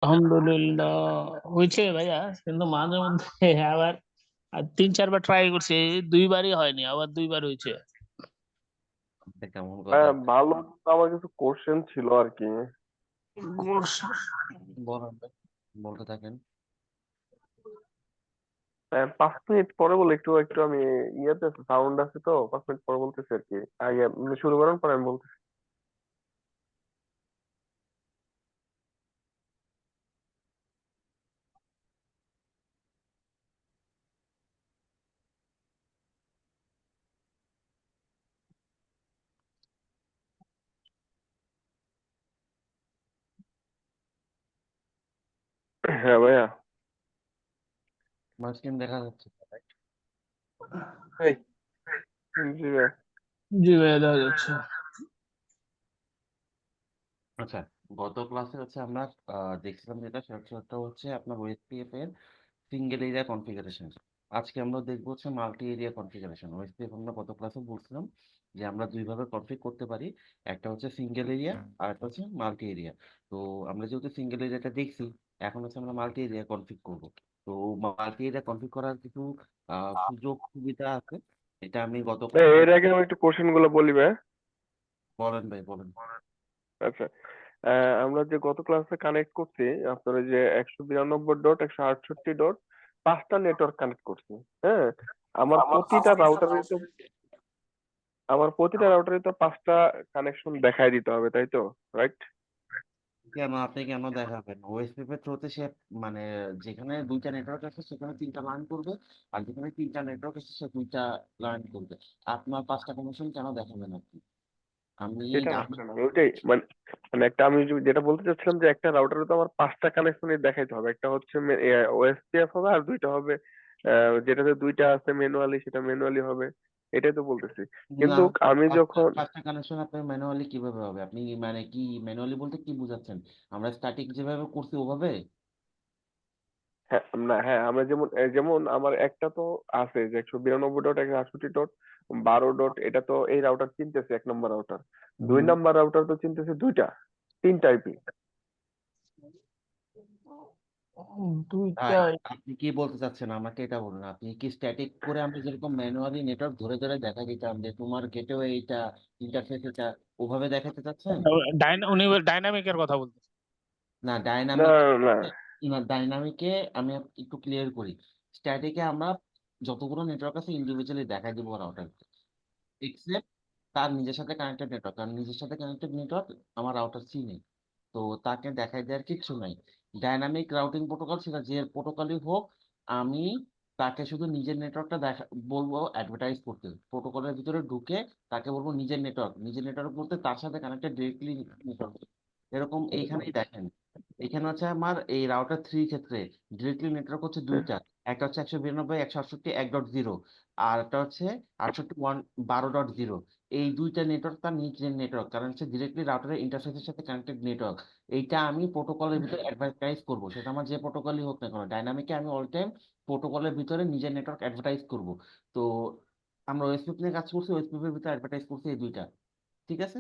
আলহামদুলিল্লাহ হয়েছে ভাইয়া, কিন্তু মাঝে মধ্যে আবার 3-4 বার ট্রাই করছি, 2 বারই হয়নি, আবার 2 বার হয়েছে। এটা কেমন কথা? ভালো। আমার কিছু কোশ্চেন ছিল আর কি। বলেন ভাই, বলতে থাকেন। 5 মিনিট পরে বলে, একটু একটু আমি ইয়েতে সাউন্ড আছে তো, 5 মিনিট পরে বলতেছি আর কি। আগে শুরু করার পরে আমি বলতেছি। হ্যাঁ ভাইয়া। আমার স্ক্রিন দেখা যাচ্ছে? এই, জি ভাইয়া। জি ভাইয়া, দেখা যাচ্ছে। আচ্ছা, গত ক্লাসে হচ্ছে আমরা দেখছিলাম যেটা সেটা হচ্ছে আপনার ওএসপিএফ এর সিঙ্গেল এরিয়া কনফিগারেশন। আজকে আমরা দেখবো হচ্ছে মাল্টি এরিয়া কনফিগারেশন। ওএসপিএফ আমরা গত ক্লাসে বলছিলাম যে আমরা দুইভাবে কনফিগ করতে পারি, একটা হচ্ছে সিঙ্গেল এরিয়া আর একটা হচ্ছে মাল্টি এরিয়া। তো আমরা যেহেতু সিঙ্গেল এরিয়াটা দেখছি, এখন হচ্ছে আমরা মাল্টি এরিয়া কনফিগ করব। তো মাল্টি এরিয়া কনফিগ করার কিছু সুযোগ সুবিধা আছে, এটা আমি গত ভাই, ক্লাসে। এর আগে আমি একটু কোশ্চেন গুলো বলি ভাই। বলেন ভাই, বলেন। আচ্ছা, আমরা যে গত ক্লাসে কানেক্ট করছি, আপনার ওই যে 192.168. 5টা নেটওয়ার্ক কানেক্ট করছি। হ্যাঁ, আমার প্রতিটা রাউটারে তো আমার প্রতিটা রাউটারে তো 5টা কানেকশন দেখাই দিতে হবে, তাই তো? রাইট? কেন আপনি কেন দেখাবেন? ওএসপিএফ এর থ্রুতে সে মানে যেখানে দুইটা নেটওয়ার্ক আছে সেখানে তিনটা লাইন করবে, আর যেখানে তিনটা নেটওয়ার্ক আছে সে দুইটা লাইন করবে। আপনার পাঁচটা কানেকশন কেন দেখাবেন আপনি? আমি সেটা না, আমি সেটা না, আমি ওইটাই মানে, একটা আমি যেটা বলতে চাচ্ছিলাম যে একটা রাউটারে তো আমার 5টা কানেকশনই দেখাইতে হবে। একটা হচ্ছে ওএসপিএফ হবে, আর দুইটা হবে যেটাতে দুইটা আছে ম্যানুয়ালি, সেটা ম্যানুয়ালি হবে। এটাই তো বলতেছি। না, কিন্তু আমি পাঁচটা যখন পাঁচটা কানেকশন আপনার ম্যানুয়ালি কিভাবে হবে? আপনি মানে কি ম্যানুয়ালি বলতে কি বোঝাচ্ছেন? আমরা স্ট্যাটিক যেভাবে করছি ওভাবে? হ্যাঁ, না, হ্যাঁ, আমরা যেমন যেমন আমার একটা তো আছে যে 192.168.12. এটা তো এই রাউটার চিনতেছে, 1 নম্বর রাউটার। দুই হুম। নাম্বার রাউটার তো চিনতেছে দুইটা, তিনটা আইপি। দুইটা। ভাই, আপনি কি বলতে চাচ্ছেন আমাকে এটা বলুন। আপনি কি স্ট্যাটিক করে আমরা যেরকম ম্যানুয়ালি নেটওয়ার্ক ধরে ধরে দেখা দিতাম যে তোমার গেটওয়ে এইটা, ইন্টারফেস এটা, ওভাবে দেখাতে চাচ্ছেন? উনি ডাইনামিকের কথা বলতেছে। না, না, ডাইনামিক, না, না ডাইনামিকে আমি একটু ক্লিয়ার করি। স্ট্যাটিকে আমরা যতগুলো নেটওয়ার্ক আছে ইন্ডিভিজুয়ালি দেখাই দিব রাউটার, এক্সেপ্ট তার নিজের সাথে কানেক্টেড নেটওয়ার্ক। কারণ নিজের সাথে কানেক্টেড নেটওয়ার্ক আমার রাউটার সি নেই, তো তাকে দেখাই দেওয়ার কিচ্ছু নাই। ডাইনামিক রাউটিং প্রোটোকল, সেটা যে প্রোটোকলই হোক, আমি তাকে শুধু নিজের নেটওয়ার্কটা দেখা বলবো অ্যাডভার্টাইজ করতে, প্রোটোকলের ভিতরে ঢুকে তাকে বলবো নিজের নেটওয়ার্ক। নিজের নেটওয়ার্ক বলতে তার সাথে কানেক্টেড ডিরেক্টলি নেটওয়ার্ক। এরকম এইখানেই দেখেন, এখানে হচ্ছে আমার এই রাউটার থ্রি ক্ষেত্রে ডিরেক্টলি নেটওয়ার্ক হচ্ছে দুইটা। একটা হচ্ছে 192.168.1.0, আর একটা হচ্ছে 68.1.12.0। এই দুইটা নেটওয়ার্ক তার নিজের নেটওয়ার্ক, কারণ হচ্ছে ডিরেক্টলি রাউটারের ইন্টারফেসের সাথে কানেক্টেড নেটওয়ার্ক। এইটা আমি প্রোটোকলের ভিতরে অ্যাডভার্টাইজ করবো, সেটা আমার যে প্রোটোকলই হোক না কেন। ডাইনামিকে আমি অল টাইম প্রোটোকলের ভিতরে নিজের নেটওয়ার্ক অ্যাডভার্টাইজ করব। তো আমরা ওএসপিএফ নিয়ে কাজ করছি, ওএসপিএফ এর ভিতরে অ্যাডভার্টাইজ করছি এই দুইটা। ঠিক আছে?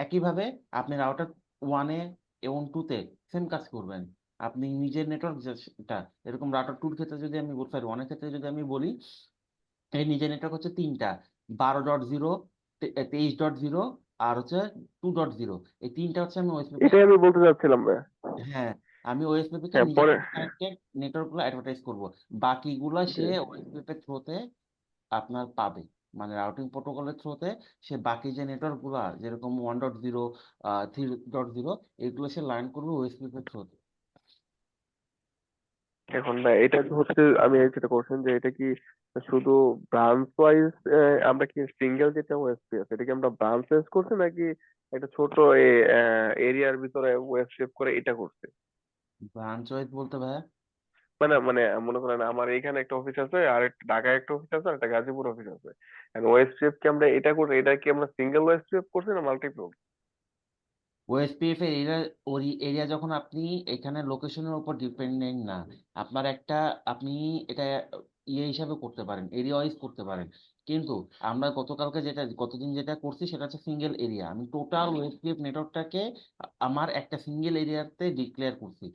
একইভাবে আপনি রাউটার ওয়ানে এবং টুতে সেম কাজ করবেন। আপনি নিজের নেটওয়ার্ক যেটা, এরকম রাউটার টুর ক্ষেত্রে যদি আমি বলি, সরি ওয়ানের ক্ষেত্রে যদি আমি বলি, এই নিজের নেটওয়ার্ক হচ্ছে তিনটা: 12.0, 23.0, আর হচ্ছে 2.0। এই তিনটা হচ্ছে আমি ওএসপিপি। এটাই আমি বলতে চাচ্ছিলাম ভাই। হ্যাঁ, আমি ওএসপিপি কে হ্যাঁ, নিজের পরে। সাথে কানেক্টেড নেটওয়ার্ক গুলো অ্যাডভার্টাইজ করব। বাকিগুলো সে জি। ওএসপিপি থ্রুতে আপনার পাবে, মানে রাউটিং প্রোটোকলের থ্রুতে সে বাকি যে নেটওয়ার্ক গুলা যেরকম 1.0, 3.0, এগুলো সে লাইন করবে ওএসপিপি থ্রুতে। এখন ভাই, এটা তো হচ্ছে আমি যেটা কোশ্চেন যে এটা কি শুধু ব্রাঞ্চ ওয়াইজ, আমরা কি সিঙ্গেল যেটা ওএসপিএস, এটা কি আমরা ব্রাঞ্চ ওয়াইজ করছি, নাকি একটা ছোট এরিয়ার ভিতরে ওয়েব শেপ করে এটা করছে? ব্রাঞ্চ ওয়াইজ বলতে ভাই? মানে মানে মনে করেন আমার এখানে একটা অফিস আছে, আর একটা ঢাকায় একটা অফিস আছে, আর একটা গাজীপুর অফিস আছে। এখন ওয়েব শেপ কি আমরা এটা করছি, এটা কি আমরা সিঙ্গেল ওয়েব শেপ করছি না মাল্টিপল? ওএসপিএফ এর এরিয়া, ওই এরিয়া যখন আপনি এখানে লোকেশনের উপর ডিপেন্ডেন্ট না, আপনার একটা, আপনি এটা ইয়ে হিসাবে করতে পারেন, এরিয়া ওয়াইজ করতে পারেন। কিন্তু আমরা গতকালকে যেটা, গতদিন যেটা করছি সেটা হচ্ছে সিঙ্গেল এরিয়া। আমি টোটাল ওএসপিএফ নেটওয়ার্কটাকে আমার একটা সিঙ্গেল এরিয়াতে ডিক্লেয়ার করছি।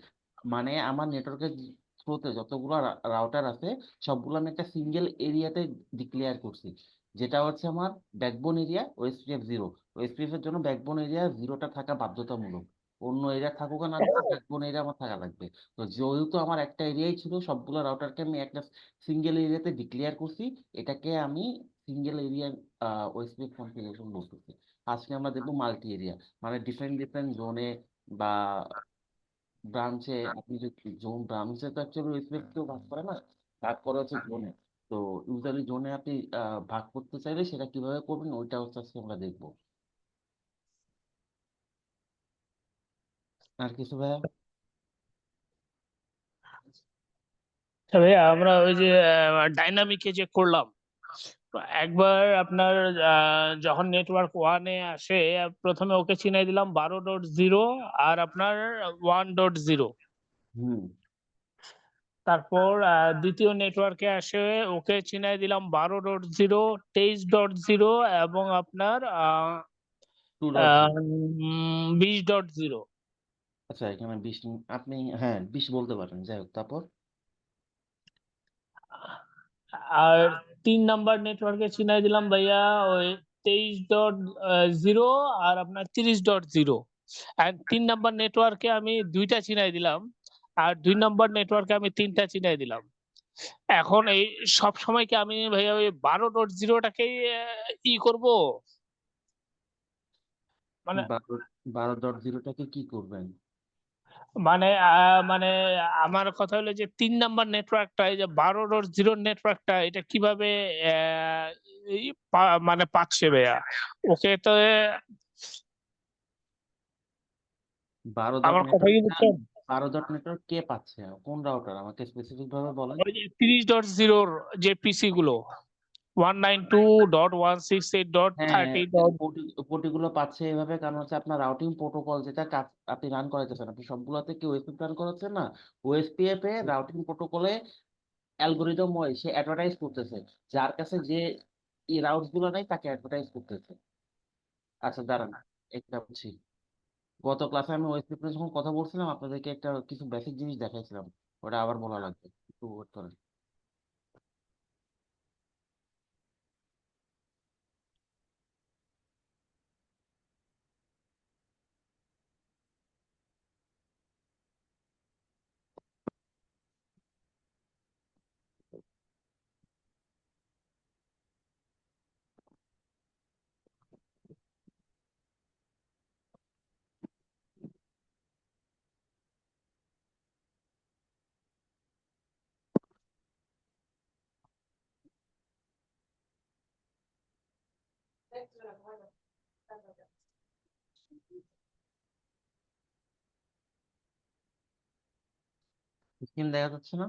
মানে আমার নেটওয়ার্কের থ্রুতে যতগুলো রাউটার আছে সবগুলো আমি একটা সিঙ্গেল এরিয়াতে ডিক্লেয়ার করছি, যেটা হচ্ছে আমার ব্যাকবোন এরিয়া ওএসপিএফ 0। ওএসপিএফ এর জন্য ব্যাকবোন এরিয়া 0টা থাকা বাধ্যতামূলক, অন্য এরিয়া থাকুক আর না থাকুক ব্যাকবোন এরিয়া আমার থাকা লাগবে। তো যেহেতু আমার একটা এরিয়াই ছিল, সবগুলো রাউটারকে আমি একটা সিঙ্গেল এরিয়াতে ডিক্লেয়ার করছি, এটাকে আমি সিঙ্গেল এরিয়া ওএসপিএফ কনফিগারেশন বলতেছি। আজকে আমরা দেখবো মাল্টি এরিয়া, মানে ডিফারেন্ট ডিফারেন্ট জোনে বা ব্রাঞ্চে, আপনি যদি জোন ব্রাঞ্চে তো অ্যাকচুয়ালি ওয়েবসাইট কেউ ভাগ করে না, ভাগ করা হচ্ছে জোনে। তো ইউজারলি জোনে আপনি ভাগ করতে চাইলে সেটা কিভাবে করবেন ওইটা হচ্ছে আজকে আমরা দেখবো। আর কিছু ভাইয়া? আচ্ছা ভাইয়া, আমরা ওই যে ডাইনামিকে যে করলাম, তো একবার আপনার যখন নেটওয়ার্ক ওয়ানে আসে, প্রথমে ওকে চিনাই দিলাম 12.0 আর আপনার 1.0। হুম। তারপর দ্বিতীয় নেটওয়ার্কে আসে, ওকে চিনাই দিলাম 12.0, 23.0 এবং আপনার 2.0। 20.0। আচ্ছা, এখানে 20 আপনি, হ্যাঁ 20 বলতে পারেন, যাই হোক তারপর। আর 3 নাম্বার নেটওয়ার্কে চিনাই দিলাম ভাইয়া ওই 23.0 আর আপনার 30.0। আর 3 নাম্বার নেটওয়ার্কে আমি 2টা চিনাই দিলাম, আর 2 নাম্বার নেটওয়ার্কে আমি 3টা চিনাই দিলাম। এখন এই সব সময় কি আমি ভাইয়া ওই 12.0টাকেই করব? মানে 12.0টাকে কি করবেন? মানে মানে আমার কথা হলো যে 3 নাম্বার নেটওয়ার্কটা, এই যে 12.0 নেটওয়ার্কটা, এটা কিভাবে আহ, মানে পাচ্ছে ভাইয়া? ওকে তো 12 ডট আমার কথা কি নেটওয়ার্কটা, বুঝছেন? 12 ডট নেটওয়ার্ক কে পাচ্ছে, কোন রাউটার আমাকে স্পেসিফিক ভাবে বলেন। ওই যে 30.0 যে পিসি গুলো, 192.168.30. হ্যাঁ, পটিগুলো পাচ্ছে এভাবে, কারণ হচ্ছে আপনার রাউটিং প্রোটোকল যেটা কাজ আপনি রান করাইতেছেন, আপনি সবগুলোতে কি ওএসপিএফ রান করাচ্ছেন না, ওএসপিএফ এ রাউটিং প্রোটোকলে অ্যালগোরিদম ওয়াইজ সে অ্যাডভার্টাইজ করতেছে, যার কাছে যে এই রাউটস গুলো নাই তাকে অ্যাডভার্টাইজ করতেছে। আচ্ছা দাঁড়ান, একটা বলছি। গত ক্লাসে আমি ওএসপিএফ নিয়ে যখন কথা বলছিলাম আপনাদেরকে একটা কিছু বেসিক জিনিস দেখাইছিলাম, ওটা আবার বলা লাগবে, একটু ওয়েট করেন। স্ক্রিন দেখা যাচ্ছে না?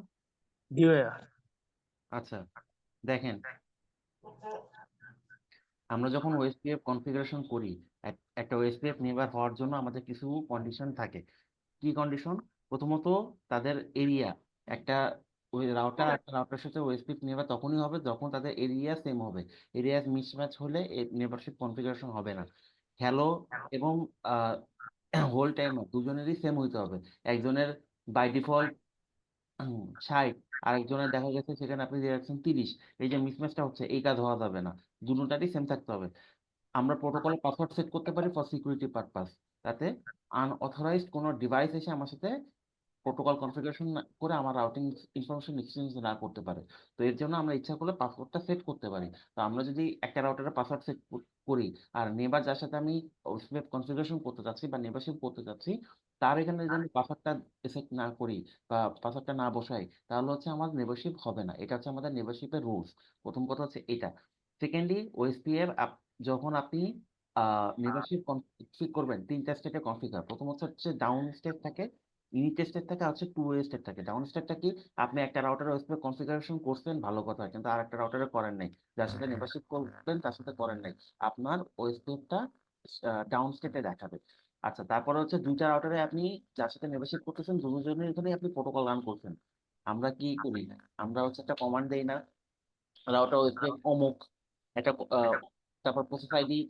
জি ভাইয়া। আচ্ছা দেখেন, আমরা যখন ওএসপিএফ কনফিগারেশন করি, একটা ওএসপিএফ নেবার হওয়ার জন্য আমাদের কিছু কন্ডিশন থাকে। কি কন্ডিশন? প্রথমত তাদের এরিয়া, একটা ওই রাউটার একটা রাউটারের সাথে ওএসপিএফ নেবার তখনই হবে যখন তাদের এরিয়া সেম হবে। এরিয়া মিসম্যাচ হলে নেবারশিপ কনফিগারেশন হবে না। হ্যালো এবং হোল টাইম দুজনেরই সেম হইতে হবে। একজনের বাই ডিফল্ট 60, আরেকজনের দেখা গেছে সেখানে আপনি দিয়ে রাখছেন 30, এই যে মিসম্যাচটা হচ্ছে এই কাজ হওয়া যাবে না, দুটোটারই সেম থাকতে হবে। আমরা প্রোটোকলে পাসওয়ার্ড সেট করতে পারি ফর সিকিউরিটি পারপাস, যাতে আনঅথরাইজড কোনো ডিভাইস এসে আমার সাথে প্রোটোকল কনফিগারেশন করে আমার রাউটিং ইনফরমেশন এক্সচেঞ্জ না করতে পারে। তো এর জন্য আমরা ইচ্ছা করলে পাসওয়ার্ডটা সেট করতে পারি। তো আমরা যদি একটা রাউটারে পাসওয়ার্ড সেট করি, আর নেবার যার সাথে আমি ওয়েব কনফিগারেশন করতে চাচ্ছি বা নেবারশিপ করতে চাচ্ছি, তার এখানে যদি আমি পাসওয়ার্ডটা সেট না করি বা পাসওয়ার্ডটা না বসাই, তাহলে হচ্ছে আমার নেবারশিপ হবে না। এটা হচ্ছে আমাদের নেবারশিপের রুলস। প্রথম কথা হচ্ছে এটা। সেকেন্ডলি ওএসপিএফ যখন আপনি নেবারশিপ কনফিগ করবেন, 3টা স্টেটে কনফিগার। প্রথম হচ্ছে ডাউন স্টেট থাকে, ইউনিট টেস্টের থাকে, হচ্ছে টু ওয়ে স্টেট থাকে। ডাউন স্টেটটা কি? আপনি একটা রাউটারে ওয়েবসাইট কনফিগারেশন করছেন, ভালো কথা, কিন্তু আর একটা রাউটারে করেন নাই, যার সাথে নেবারশিপ করবেন তার সাথে করেন নাই, আপনার ওয়েবসাইটটা ডাউন স্টেটে দেখাবে। আচ্ছা, তারপরে হচ্ছে 2টা রাউটারে আপনি যার সাথে নেবারশিপ করতেছেন দুজনের এখানে আপনি প্রোটোকল রান করছেন। আমরা কি করি? আমরা হচ্ছে একটা কমান্ড দেই না, রাউটার ওয়েবসাইট অমুক একটা তারপর প্রসেস আইডি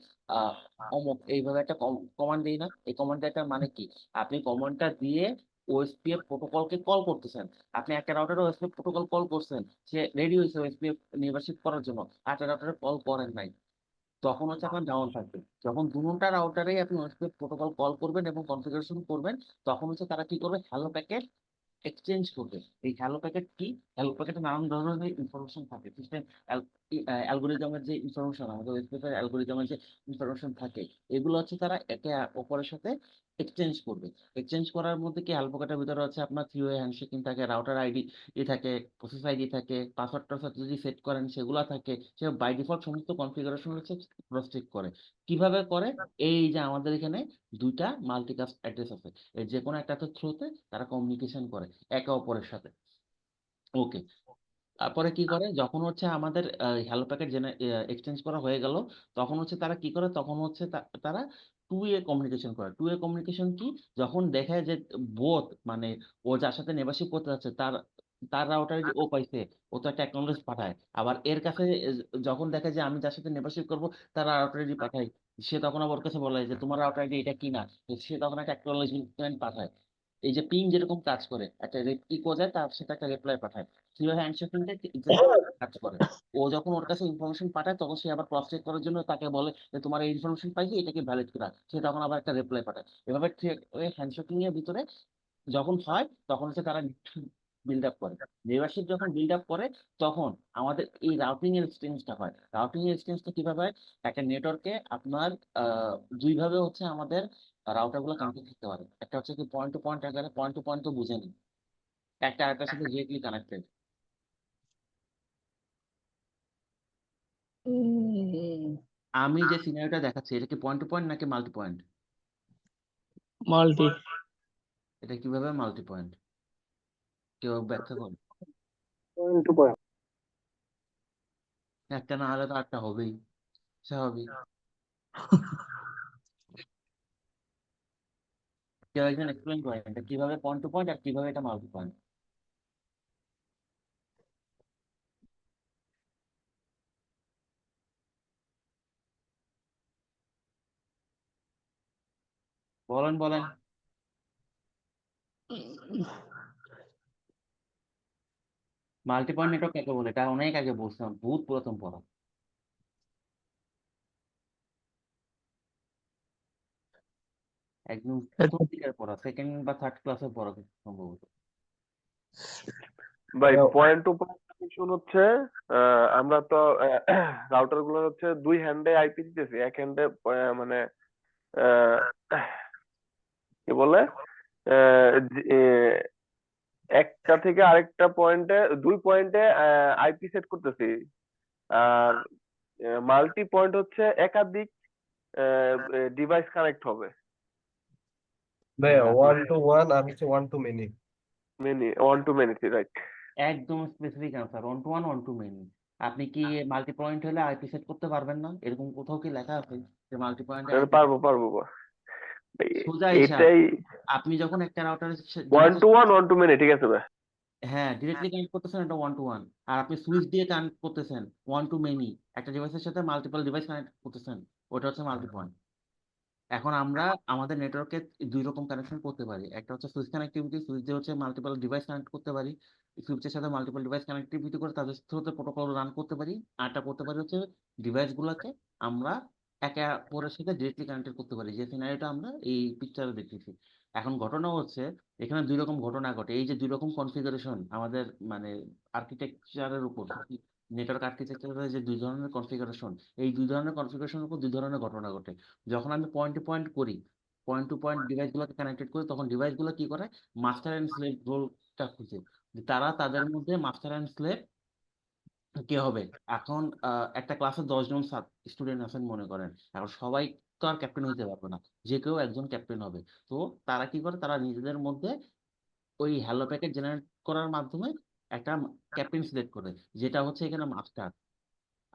অমুক, এইভাবে একটা কমান্ড দিই না? এই কমান্ডটার মানে কি? আপনি কমান্ডটা দিয়ে ওএসপিএফ প্রোটোকলকে কল করতেছেন, আপনি একটা রাউটারে ওএসপিএফ প্রোটোকল কল করছেন, সে রেডি হয়েছে ওএসপিএফ নির্বাচিত করার জন্য, আরেকটা রাউটারে কল করেন নাই, তখন হচ্ছে আপনার ডাউন থাকবে। যখন দুটো রাউটারেই আপনি ওএসপিএফ প্রোটোকল কল করবেন এবং কনফিগারেশন করবেন, তখন হচ্ছে তারা কি করবে, হ্যালো প্যাকেট এক্সচেঞ্জ করবে। এই হ্যালো প্যাকেট কি, হ্যালো প্যাকেটে নানান ধরনের ইনফরমেশন থাকে, সিস্টেম অ্যালগোরিদমের যে ইনফরমেশন, আমাদের ওয়েবসাইটের অ্যালগোরিদমের যে ইনফরমেশন থাকে, এগুলো হচ্ছে তারা একে অপরের সাথে এক্সচেঞ্জ করবে। এক্সচেঞ্জ করার মধ্যে কি, হ্যালো প্যাকেটের ভিতরে হচ্ছে আপনার থ্রি ওয়ে হ্যান্ডশেকিং থাকে, রাউটার আইডি থাকে, প্রসেস আইডি থাকে, পাসওয়ার্ড টাসওয়ার্ড যদি সেট করেন সেগুলো থাকে, সে বাই ডিফল্ট সমস্ত কনফিগারেশন হচ্ছে ক্রস চেক করে। কিভাবে করে, এই যে আমাদের এখানে দুইটা মাল্টিকাস্ট অ্যাড্রেস আছে, এই যে কোনো একটা থ্রুতে তারা কমিউনিকেশন করে একে অপরের সাথে। ওকে, তারপরে কি করে, যখন হচ্ছে আমাদের হ্যালো প্যাকেট এক্সচেঞ্জ করা হয়ে গেল, তখন হচ্ছে তারা কি করে, তখন হচ্ছে তারা টু ওয়ে কমিউনিকেশন করে। টু ওয়ে কমিউনিকেশন কি, যখন দেখে যে বোথ মানে ও যার সাথে নেবারশিপ করতে যাচ্ছে তার তার রাউটারে যে ও পাইছে, ও তো একটা অ্যাকনলেজ পাঠায়, আবার এর কাছে যখন দেখে যে আমি যার সাথে নেবারশিপ করবো তার রাউটারে পাঠাই, সে তখন আবার ওর কাছে বলে যে তোমার রাউটার আইডি এটা কিনা, তো সে তখন একটা অ্যাকনলেজমেন্ট পাঠায়। এই যে পিং যেরকম কাজ করে, একটা ইকো যায়, তার সেটা একটা রিপ্লাই পাঠায়, জিরো হ্যান্ডশেকিংটা কাজ করে। ও যখন ওর কাছে ইনফরমেশন পাঠায়, তখন সে আবার ক্রস চেক করার জন্য তাকে বলে যে তোমার এই ইনফরমেশন পাইছি, এটাকে ভ্যালিড করা, সে তখন আবার একটা রিপ্লাই পাঠায়। এভাবে হ্যান্ডশেকিং এর ভিতরে যখন হয়, তখন হচ্ছে তারা বিল্ড আপ করে। মেম্বারশিপ যখন বিল্ড আপ করে, তখন আমাদের এই রাউটিং এর এক্সচেঞ্জটা হয়। রাউটিং এর এক্সচেঞ্জটা কিভাবে হয়, একটা নেটওয়ার্কে আপনার দুইভাবে হচ্ছে আমাদের রাউটার গুলো কানেক্টেড থাকতে পারে। একটা হচ্ছে কি পয়েন্ট টু পয়েন্ট আকারে, পয়েন্ট টু পয়েন্ট তো বুঝেনি, একটা আরেকটার সাথে ডিরেক্টলি কানেক্টেড। আমি যে সিনারিওটা দেখাচ্ছি, এটা কি পয়েন্ট টু পয়েন্ট নাকি মাল্টি পয়েন্ট? মাল্টি। এটা কিভাবে মাল্টি পয়েন্ট, কেউ ব্যাখ্যা করুন। Point to point. একটা না হলে তো আরেকটা হবেই, স্বাভাবিক। কেউ একজন এক্সপ্লেন করেন এটা কিভাবে পয়েন্ট টু পয়েন্ট আর কিভাবে এটা মাল্টি পয়েন্ট। বলেন বলেন। মাল্টি পয়েন্ট নেটওয়ার্ক কাকে বলে, এটা অনেক আগে বলছিলাম, বহুত পুরাতন পড়া, একদম প্রথম দিকের পড়া, সেকেন্ড বা থার্ড ক্লাসের পড়া খুব সম্ভবত। ভাই পয়েন্ট টু পয়েন্ট কানেকশন হচ্ছে আমরা তো রাউটার গুলো হচ্ছে দুই হ্যান্ডে আইপি দিতেছি, এক হ্যান্ডে মানে আহ, কি বলে একটা থেকে আরেকটা পয়েন্টে, দুই পয়েন্টে আইপি সেট করতেছি। আর মাল্টি পয়েন্ট হচ্ছে একাধিক ডিভাইস কানেক্ট হবে। ভাই হ্যাঁ, ওয়ান টু ওয়ান আর হচ্ছে one to many. Many, one to many, right. একদম specific answer, one to one, one to many. আপনি কি মাল্টি পয়েন্ট হলে আইপি সেট করতে পারবেন না, এরকম কোথাও কি লেখা আছে যে মাল্টি পয়েন্টে আইপি? পারবো পারবো সোজা হিসাব, এটাই আপনি যখন একটা রাউটারের ওয়ান ডিভাইসের টু সাথে, ওয়ান, ওয়ান টু মেনি, ঠিক আছে ভাই। হ্যাঁ ডিরেক্টলি কানেক্ট করতেছেন, এটা ওয়ান টু ওয়ান। আর আপনি সুইচ দিয়ে কানেক্ট করতেছেন, ওয়ান টু মেনি। একটা ডিভাইসের সাথে মাল্টিপল ডিভাইস কানেক্ট করতেছেন, ওটা হচ্ছে মাল্টি পয়েন্ট। এখন আমরা আমাদের নেটওয়ার্কে দুই রকম কানেকশন করতে পারি, একটা হচ্ছে সুইচ কানেক্টিভিটি, সুইচ দিয়ে হচ্ছে মাল্টিপল ডিভাইস কানেক্ট করতে পারি, সুইচের সাথে মাল্টিপল ডিভাইস কানেক্টিভিটি করে তাদের থ্রুতে প্রোটোকল রান করতে পারি। আরটা করতে পারি হচ্ছে ডিভাইস গুলোকে আমরা একে অপরের সাথে ডিরেক্টলি কানেক্টেড করতে পারি, যে সিনারিটা আমরা এই পিকচারে দেখতেছি। এখন ঘটনা হচ্ছে, এখানে দুই রকম ঘটনা ঘটে। এই যে দুই রকম কনফিগারেশন আমাদের মানে আর্কিটেকচারের উপর, নেটওয়ার্ক আর্কিটেকচারের যে দুই ধরনের কনফিগারেশন, এই দুই ধরনের কনফিগারেশনের উপর দুই ধরনের ঘটনা ঘটে। যখন আমি পয়েন্ট টু পয়েন্ট করি, পয়েন্ট টু পয়েন্ট ডিভাইসগুলোকে কানেক্টেড করি, তখন ডিভাইসগুলো কি করে, মাস্টার অ্যান্ড স্লেভ রোলটা খুঁজে, যে তারা তাদের মধ্যে মাস্টার অ্যান্ড স্লেভ কে হবে। এখন একটা ক্লাসে 10 জন স্টুডেন্ট আছেন মনে করেন, এখন সবাই তো আর ক্যাপ্টেন হইতে পারবে না, যে কেউ একজন ক্যাপ্টেন হবে। তো তারা কি করে, তারা নিজেদের মধ্যে ওই হ্যালো প্যাকেট জেনারেট করার মাধ্যমে একটা ক্যাপ্টেন সিলেক্ট করে, যেটা হচ্ছে এখানে মাস্টার।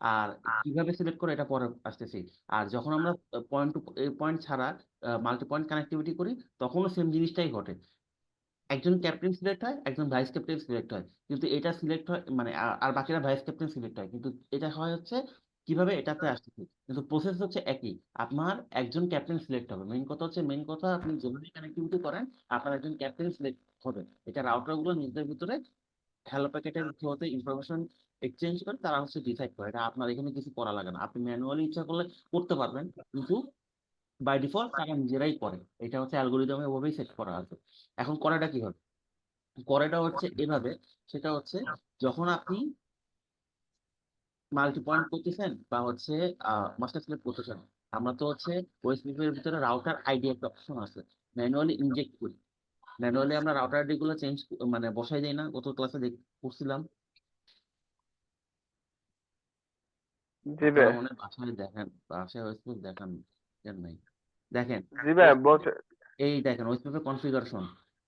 আর কিভাবে সিলেক্ট করে এটা পরে আসতেছি। আর যখন আমরা পয়েন্ট টু পয়েন্ট ছাড়া মাল্টি পয়েন্ট কানেক্টিভিটি করি, তখনও সেম জিনিসটাই ঘটে, একজন ক্যাপ্টেন সিলেক্ট হয়, একজন ভাইস ক্যাপ্টেন সিলেক্ট হয়, কিন্তু এটা সিলেক্ট হয় মানে আর বাকিরা ভাইস ক্যাপ্টেন সিলেক্ট হয়, কিন্তু এটা হয় হচ্ছে কিভাবে এটাতে আসতেছে, কিন্তু প্রসেস হচ্ছে একই। আপনার একজন ক্যাপ্টেন সিলেক্ট হবে, মেইন কথা আপনি যেভাবে কানেক্টিভিটি করেন আপনার একজন ক্যাপ্টেন সিলেক্ট হবে। এটা রাউটার গুলো নিজেদের ভিতরে হ্যালো প্যাকেটের থ্রুতে ইনফরমেশন এক্সচেঞ্জ করে তারা হচ্ছে ডিসাইড করে। এটা আপনার এখানে কিছু করা লাগে না, আপনি ম্যানুয়ালি ইচ্ছা করলে করতে পারবেন, কিন্তু বাই ডিফল্ট তারা নিজেরাই করে। এটা হচ্ছে অ্যালগোরিদমে ওভাবেই সেট করা আছে। এখন করাটা কি হবে, করাটা হচ্ছে এভাবে, সেটা হচ্ছে যখন আপনি মাল্টি পয়েন্ট করতেছেন বা হচ্ছে মাস্টার স্লেভ করতেছেন, আমরা তো হচ্ছে ওএসপিপি এর ভিতরে রাউটার আইডি একটা অপশন আছে, ম্যানুয়ালি ইনজেক্ট করি। ম্যানুয়ালি আমরা রাউটার আইডি গুলো চেঞ্জ মানে বসাই দেই না, গত ক্লাসে করছিলাম। জি আপনারা ভাই। মনে হয় বাসায় দেখেন, বাসায় ওএসপিপি দেখান কেন নাই, দেখেন জি ভাই বসে। এই দেখেন ওএসপিপি কনফিগারেশন।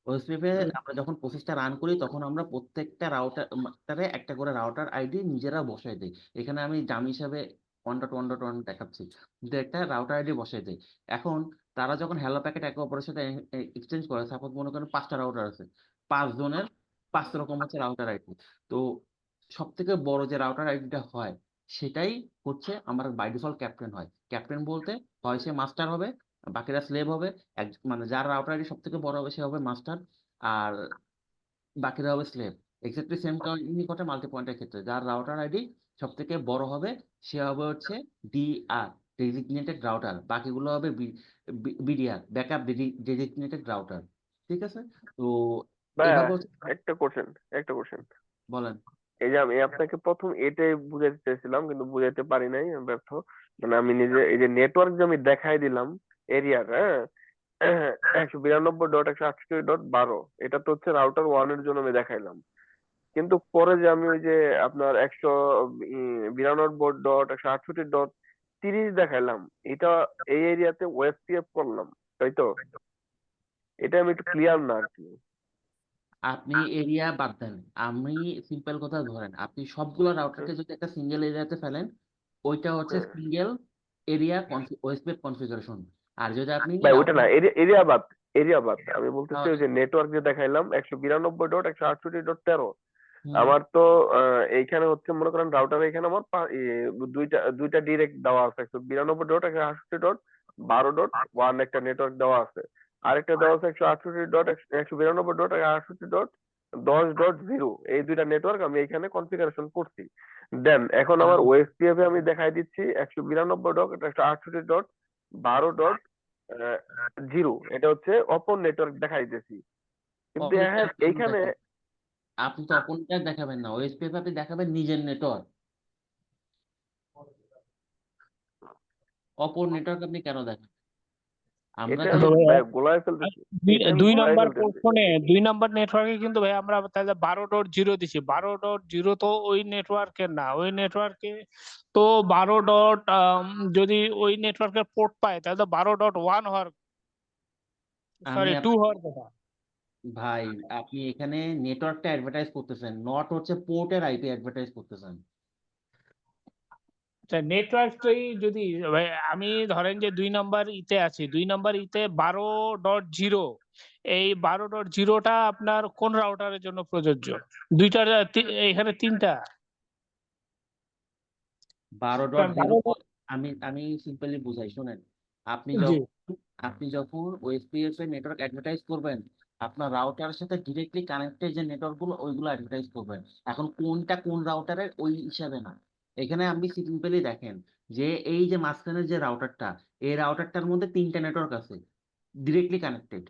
ওএসপিপি আমরা যখন প্রসেসটা রান করি তখন আমরা প্রত্যেকটা রাউটারে একটা করে রাউটার আইডি নিজেরা বসাই দেই। এখানে আমি ডামি হিসাবে 1.1.1 দেখাচ্ছি, কিন্তু একটা রাউটার আইডি বসাই দেই। এখন তারা যখন হ্যালো প্যাকেট একে অপরের সাথে এক্সচেঞ্জ করে, সাপোজ মনে করেন 5টা রাউটার আছে, 5 জনের 5 রকম হচ্ছে রাউটার আইডি। তো সব থেকে বড় যে রাউটার আইডিটা হয় সেটাই হচ্ছে আমার বাই ডিফল্ট ক্যাপ্টেন হয়। ক্যাপ্টেন বলতে হয় সে মাস্টার হবে, বাকিরা স্লেভ হবে। মানে যার রাউটার আইডি সব থেকে বড় হবে সে হবে মাস্টার, আর বাকিরা হবে স্লেভ। এক্স্যাক্টলি সেম কাহিনী ঘটে মাল্টি পয়েন্টের ক্ষেত্রে, যার রাউটার আইডি সব থেকে বড় হবে সে হবে হচ্ছে ডিআর, ডেজিগনেটেড রাউটার, বাকিগুলো হবে বিডিআর, ব্যাকআপ ডেজিগনেটেড রাউটার। ঠিক আছে, তো ভাইয়া এভাবে হচ্ছে। একটা কোশ্চেন বলেন। এই যে আমি আপনাকে প্রথম এটাই বুঝাইতে চাইছিলাম কিন্তু বুঝাইতে পারি নাই, আমি ব্যর্থ। মানে আমি নিজে এই যে নেটওয়ার্ক যে আমি দেখাই দিলাম এরিয়ার, হ্যাঁ, 192.168.12, এটা তো হচ্ছে রাউটার ওয়ান এর জন্য আমি দেখাইলাম। কিন্তু পরে যে আমি ওই যে আপনার 192.168.30 দেখাইলাম, এটা এই এরিয়াতে ওএসপিএফ করলাম, তাই তো? এটা আমি একটু ক্লিয়ার না আর কি। আপনি এরিয়া বাদ দেন, আমি সিম্পল কথা ধরেন, আপনি সবগুলো রাউটারকে যদি একটা সিঙ্গেল এরিয়াতে ফেলেন, ওইটা হচ্ছে হুম। Single area OSP configuration. আর যদি আপনি ভাই ওটা রাউটার, না, এরিয়া বাদ আমি বলতেছি ওই যে নেটওয়ার্ক যে দেখাইলাম 192.168.13, আমার তো এইখানে হচ্ছে মনে করেন রাউটার এখানে আমার দুইটা ডিরেক্ট দেওয়া আছে, 192.168.12.1 একটা নেটওয়ার্ক দেওয়া আছে, আরেকটা দেওয়া আছে 192.168.10.0। এই দুইটা নেটওয়ার্ক আমি এখানে কনফিগারেশন করছি। দেন এখন আমার ওএসপিএফ এ আমি দেখাই দিচ্ছি 192.168.12.0, এটা হচ্ছে অপর নেটওয়ার্ক দেখাই দিতেছি। কিন্তু হ্যাঁ এইখানে আপনি তো অপরটা দেখাবেন না, ওএসপি আপনি দেখাবেন নিজের নেটওয়ার্ক। অপর নেটওয়ার্ক আপনি কেন দেখেন? আমরা এটা যে আমি তো ভাইয়া, গোলায় ফেলতেছি, এটা আমি দুই গোলায় নাম্বার ফেলতেছি। পোর্শনে 2 নাম্বার নেটওয়ার্কে কিন্তু ভাই আমরা তাহলে 12.0 দিছি। 12.0 তো ওই নেটওয়ার্কের না, ওই নেটওয়ার্কে তো 12 যদি ওই নেটওয়ার্কের পোর্ট পায় তাহলে তো 12.1 হওয়ার, আমি সরি 2 হওয়ার কথা। ভাই, আপনি এখানে নেটওয়ার্কটা অ্যাডভার্টাইজ করতেছেন, নট হচ্ছে পোর্টের আইপি অ্যাডভার্টাইজ করতেছেন। নেটওয়ার্কটাই যদি ভাই আমি ধরেন যে 2 নাম্বার ইতে আছি, 2 নাম্বার ইতে 12.0, এই 12.0টা আপনার কোন রাউটারের জন্য প্রযোজ্য? দুইটার এখানে 3টা। 12.0 আমি আমি সিম্পলি বুঝাই, শোনেন। আপনি জি, যখন আপনি যখন ওএসপিএফ এর নেটওয়ার্ক অ্যাডভার্টাইজ করবেন, আপনার রাউটারের সাথে ডিরেক্টলি কানেক্টেড যে নেটওয়ার্ক গুলো ওইগুলো অ্যাডভার্টাইজ করবেন। এখন কোনটা কোন রাউটারের ওই হিসাবে না, এখানে আপনি সিম্পলি দেখেন যে এই যে মাঝখানের যে রাউটারটা, এই রাউটারটার মধ্যে 3টা নেটওয়ার্ক আছে ডিরেক্টলি কানেক্টেড।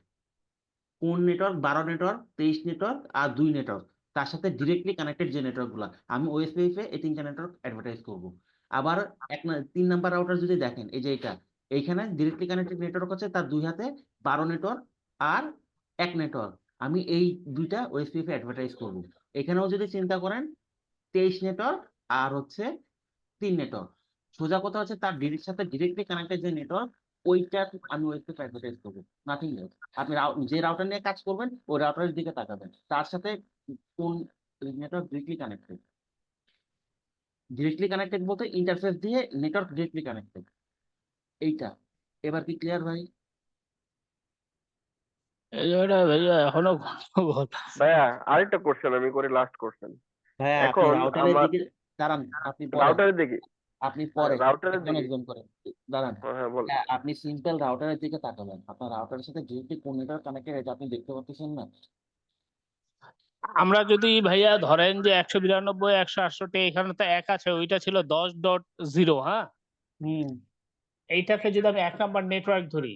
কোন নেটওয়ার্ক? 12 নেটওয়ার্ক, 23 নেটওয়ার্ক আর 2 নেটওয়ার্ক, তার সাথে ডিরেক্টলি কানেক্টেড যে নেটওয়ার্ক গুলা, আমি ওএসপিএফ এ এই 3টা নেটওয়ার্ক অ্যাডভার্টাইজ করব। আবার 3 নাম্বার রাউটার যদি দেখেন, এই যে এটা, এইখানে ডিরেক্টলি কানেক্টেড নেটওয়ার্ক আছে তার 2 হাতে 12 নেটওয়ার্ক আর 1 নেটওয়ার্ক, আমি এই দুইটা ওএসপিএফ এ অ্যাডভার্টাইজ করব। এখানেও যদি চিন্তা করেন 23 নেটওয়ার্ক আর হচ্ছে 3 নেটওয়ার্ক, সোজা কথা হচ্ছে তার সাথে ডিরেক্টলি কানেক্টেড যে নেটওয়ার্ক ওইটা আমি ওয়েবসাইট অ্যাডভার্টাইজ করবো, নাথিং এলস। আপনি যে রাউটার নিয়ে কাজ করবেন ওই রাউটারের দিকে তাকাবেন, তার সাথে কোন নেটওয়ার্ক ডিরেক্টলি কানেক্টেড বলতে ইন্টারফেস দিয়ে নেটওয়ার্ক ডিরেক্টলি কানেক্টেড, এইটা। এবার কি ক্লিয়ার ভাই? এই জায়গাটা ভাইয়া এখনো গন্ডগোল। ভাইয়া আরেকটা কোশ্চেন আমি করি, লাস্ট কোশ্চেন। হ্যাঁ, আপনি এখন রাউটারের আমার দিকে দাঁড়ান, আপনি বলেন। রাউটারের দিকে আপনি পরে রাউটারের একজন দিকে একজন করে দাঁড়ান। হ্যাঁ বল। হ্যাঁ, আপনি সিম্পল রাউটারের দিকে তাকাবেন, আপনার রাউটারের সাথে ডিরেক্টলি কোন নেটওয়ার্ক কানেক্টেড এটা আপনি দেখতে পাচ্ছেন না? আমরা যদি ভাইয়া ধরেন যে 192 168 এখানে তো 1 আছে, ওইটা ছিল 10.0, হ্যাঁ? হুম এইটাকে যদি আমি 1 নাম্বার নেটওয়ার্ক ধরি,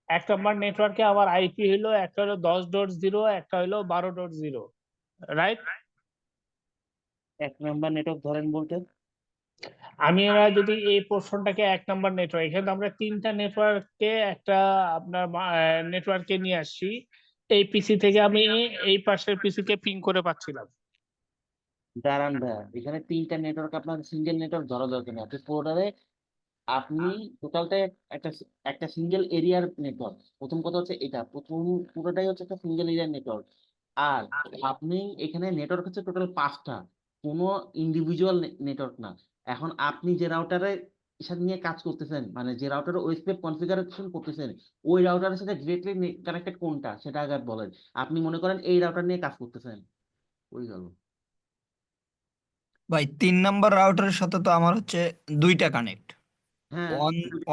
1 নাম্বার নেটওয়ার্কে আমার আইপি হলো একটা হলো 10.0, একটা হলো 12.0, রাইট? 1 নাম্বার নেটওয়ার্ক ধরেন বলতে আমরা যদি এই পোর্শনটাকে 1 নাম্বার নেটওয়ার্ক, এখানে আমরা 3টা নেটওয়ার্ককে একটা আপনার নেটওয়ার্কে নিয়ে আসছি। এই পিসি থেকে আমি এই পাশের পিসিকে পিং করে পাচ্ছিলাম। দাঁড়ান ভাইয়া, এখানে 3টা নেটওয়ার্ক আপনার সিঙ্গেল নেটওয়ার্ক ধরা দরকার নেই। আপনি পুরোটারে আপনি টোটালটা একটা একটা সিঙ্গেল এরিয়ার নেটওয়ার্ক। প্রথম কথা হচ্ছে এটা, প্রথম পুরোটাই হচ্ছে একটা সিঙ্গেল এরিয়ার নেটওয়ার্ক। আর আপনি এখানে নেটওয়ার্ক হচ্ছে টোটাল 5টা, কোনো ইন্ডিভিজুয়াল নেটওয়ার্ক না। এখন আপনি যে রাউটারে সাথে নিয়ে কাজ করতেছেন, মানে যে রাউটারে ওএসপি কনফিগারেশন করতেছেন, ওই রাউটারের সাথে ডিরেক্টলি কানেক্টেড কোনটা সেটা আগে বলেন। আপনি মনে করেন এই রাউটার নিয়ে কাজ করতেছেন, ওই গেল। ভাই 3 নাম্বার রাউটারের সাথে তো আমার হচ্ছে 2টা কানেক্ট, হ্যাঁ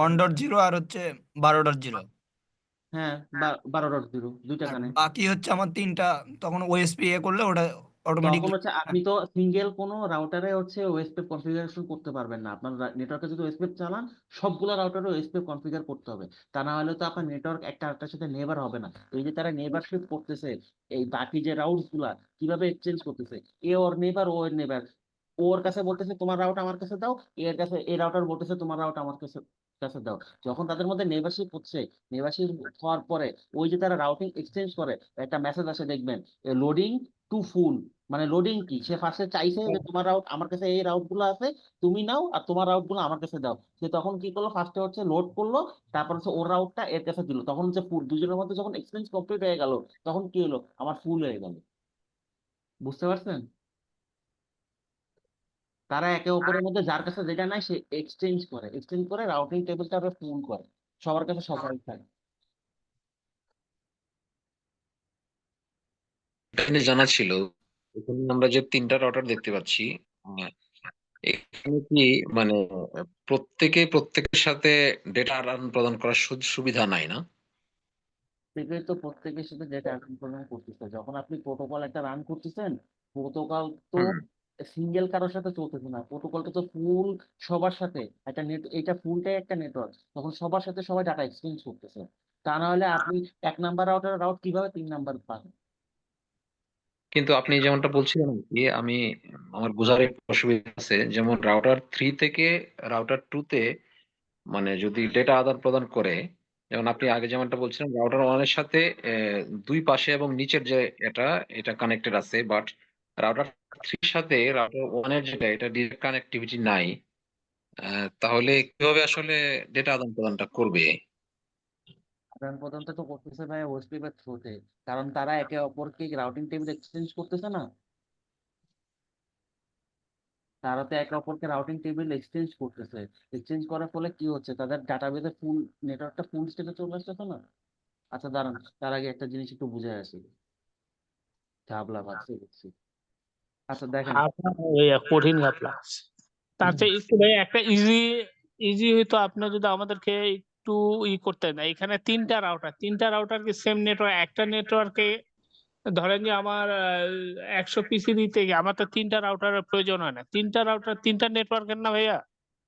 1.0 আর হচ্ছে 12.0। হ্যাঁ 12.0 দুইটা আর কানেক্ট। বাকি হচ্ছে আমার 3টা, তখন ওএসপি করলে ওটা তখন অটোমেটিকলি। হচ্ছে আপনি তো সিঙ্গেল কোনো রাউটারে হচ্ছে ওএসপি কনফিগারেশন করতে পারবেন না। আপনার নেটওয়ার্কে যদি ওএসপি চালান, সবগুলো রাউটারে ওএসপি কনফিগার করতে হবে। তা না হলে তো আপনার নেটওয়ার্ক একটা আরেকটার সাথে নেবার হবে না। এই যে তারা নেবারশিপ করতেছে, এই বাকি যে রাউটস গুলা কিভাবে এক্সচেঞ্জ করতেছে, এ ওর নেবার ও এর নেবার, ওর কাছে বলতেছে তোমার রাউট আমার কাছে দাও, এর কাছে এই রাউটার বলতেছে তোমার রাউট আমার কাছে কাছে দাও। যখন তাদের মধ্যে নেবারশিপ হচ্ছে, নেবারশিপ হওয়ার পরে ওই যে তারা রাউটিং এক্সচেঞ্জ করে, একটা মেসেজ আসে দেখবেন, লোডিং টু ফুল। মানে লোডিং কি, সে ফার্স্টে চাইছে যে তোমার রাউট আমার কাছে এই রাউট গুলো আছে, তুমি নাও, আর তোমার রাউট গুলো আমার কাছে দাও। সে তখন কি করলো, ফার্স্টে হচ্ছে লোড করলো, তারপর হচ্ছে ওর রাউটটা এর কাছে দিল, তখন হচ্ছে ফুল। দুজনের মধ্যে যখন এক্সচেঞ্জ কমপ্লিট হয়ে গেল, তখন কি হলো, আমার ফুল হয়ে গেল। বুঝতে পারছেন? তারা একে অপরের মধ্যে যার কাছে যেটা নাই সে এক্সচেঞ্জ করে, এক্সচেঞ্জ করে রাউটিং টেবিলটা ফুল করে, সবার কাছে সবাই থাকে। এখানে জানা ছিল, এখানে আমরা যে 3টা রাউটার দেখতে পাচ্ছি, আহ, এখানে কি মানে প্রত্যেকের সাথে ডেটা আদান প্রদান করার সুবিধা নাই না? থেকে তো প্রত্যেকের সাথে যেটা আদান প্রদান করতেছে, যখন আপনি প্রোটোকল একটা রান করতেছেন, প্রোটোকল তো হুম। সিঙ্গেল কারোর সাথে চলতেছে না, প্রোটোকলটা তো ফুল সবার সাথে। একটা নেট, এটা ফুলটাই একটা নেটওয়ার্ক, তখন সবার সাথে সবাই ডাটা এক্সচেঞ্জ করতেছে। তা না হলে আপনি 1 নাম্বার রাউটার রাউট কিভাবে 3 নাম্বার পান? কিন্তু আপনি যেমনটা বলছিলেন আর কি, আমার বোঝার একটু অসুবিধা আছে, যেমন রাউটার 3 থেকে রাউটার 2 তে মানে যদি ডেটা আদান প্রদান করে, যেমন আপনি আগে যেমনটা বলছিলেন রাউটার 1 এর সাথে দুই পাশে এবং নিচের যে এটা এটা কানেক্টেড আছে, বাট রাউটার 3 এর সাথে রাউটার 1 এর যেটা এটা ডিরেক্ট কানেক্টিভিটি নাই। তাহলে কিভাবে আসলে ডেটা আদান প্রদানটা করবে? আদান প্রদানটা তো করতেছে ভাই ওয়েস্টপেপের থ্রুতে, কারণ তারা একে অপরকে রাউটিং টেবিল এক্সচেঞ্জ করতেছে না। তারা তো একে অপরকে রাউটিং টেবিল এক্সচেঞ্জ করতেছে। এক্সচেঞ্জ করার ফলে কি হচ্ছে, তাদের ডাটাবেসে ফুল নেটওয়ার্কটা ফুল স্টেটে চলে আসতেছে না। আচ্ছা দাঁড়ান, তার আগে একটা জিনিস একটু বুঝে আসি, ঘাবলা বাজছে দেখছি। আচ্ছা দেখেন, আপনার ওই কঠিন ঘাপলা। তার চেয়ে একটু ভাই একটা ইজি হইতো, আপনি যদি আমাদেরকে একটু করতেন। এখানে 3টা রাউটার কি সেম নেটওয়ার্ক, একটা নেটওয়ার্কে ধরেন যে আমার 100 পিসি দিতে গিয়ে আমার তো 3টা রাউটারের প্রয়োজন হয় না। 3টা রাউটার 3টা নেটওয়ার্কের না ভাইয়া?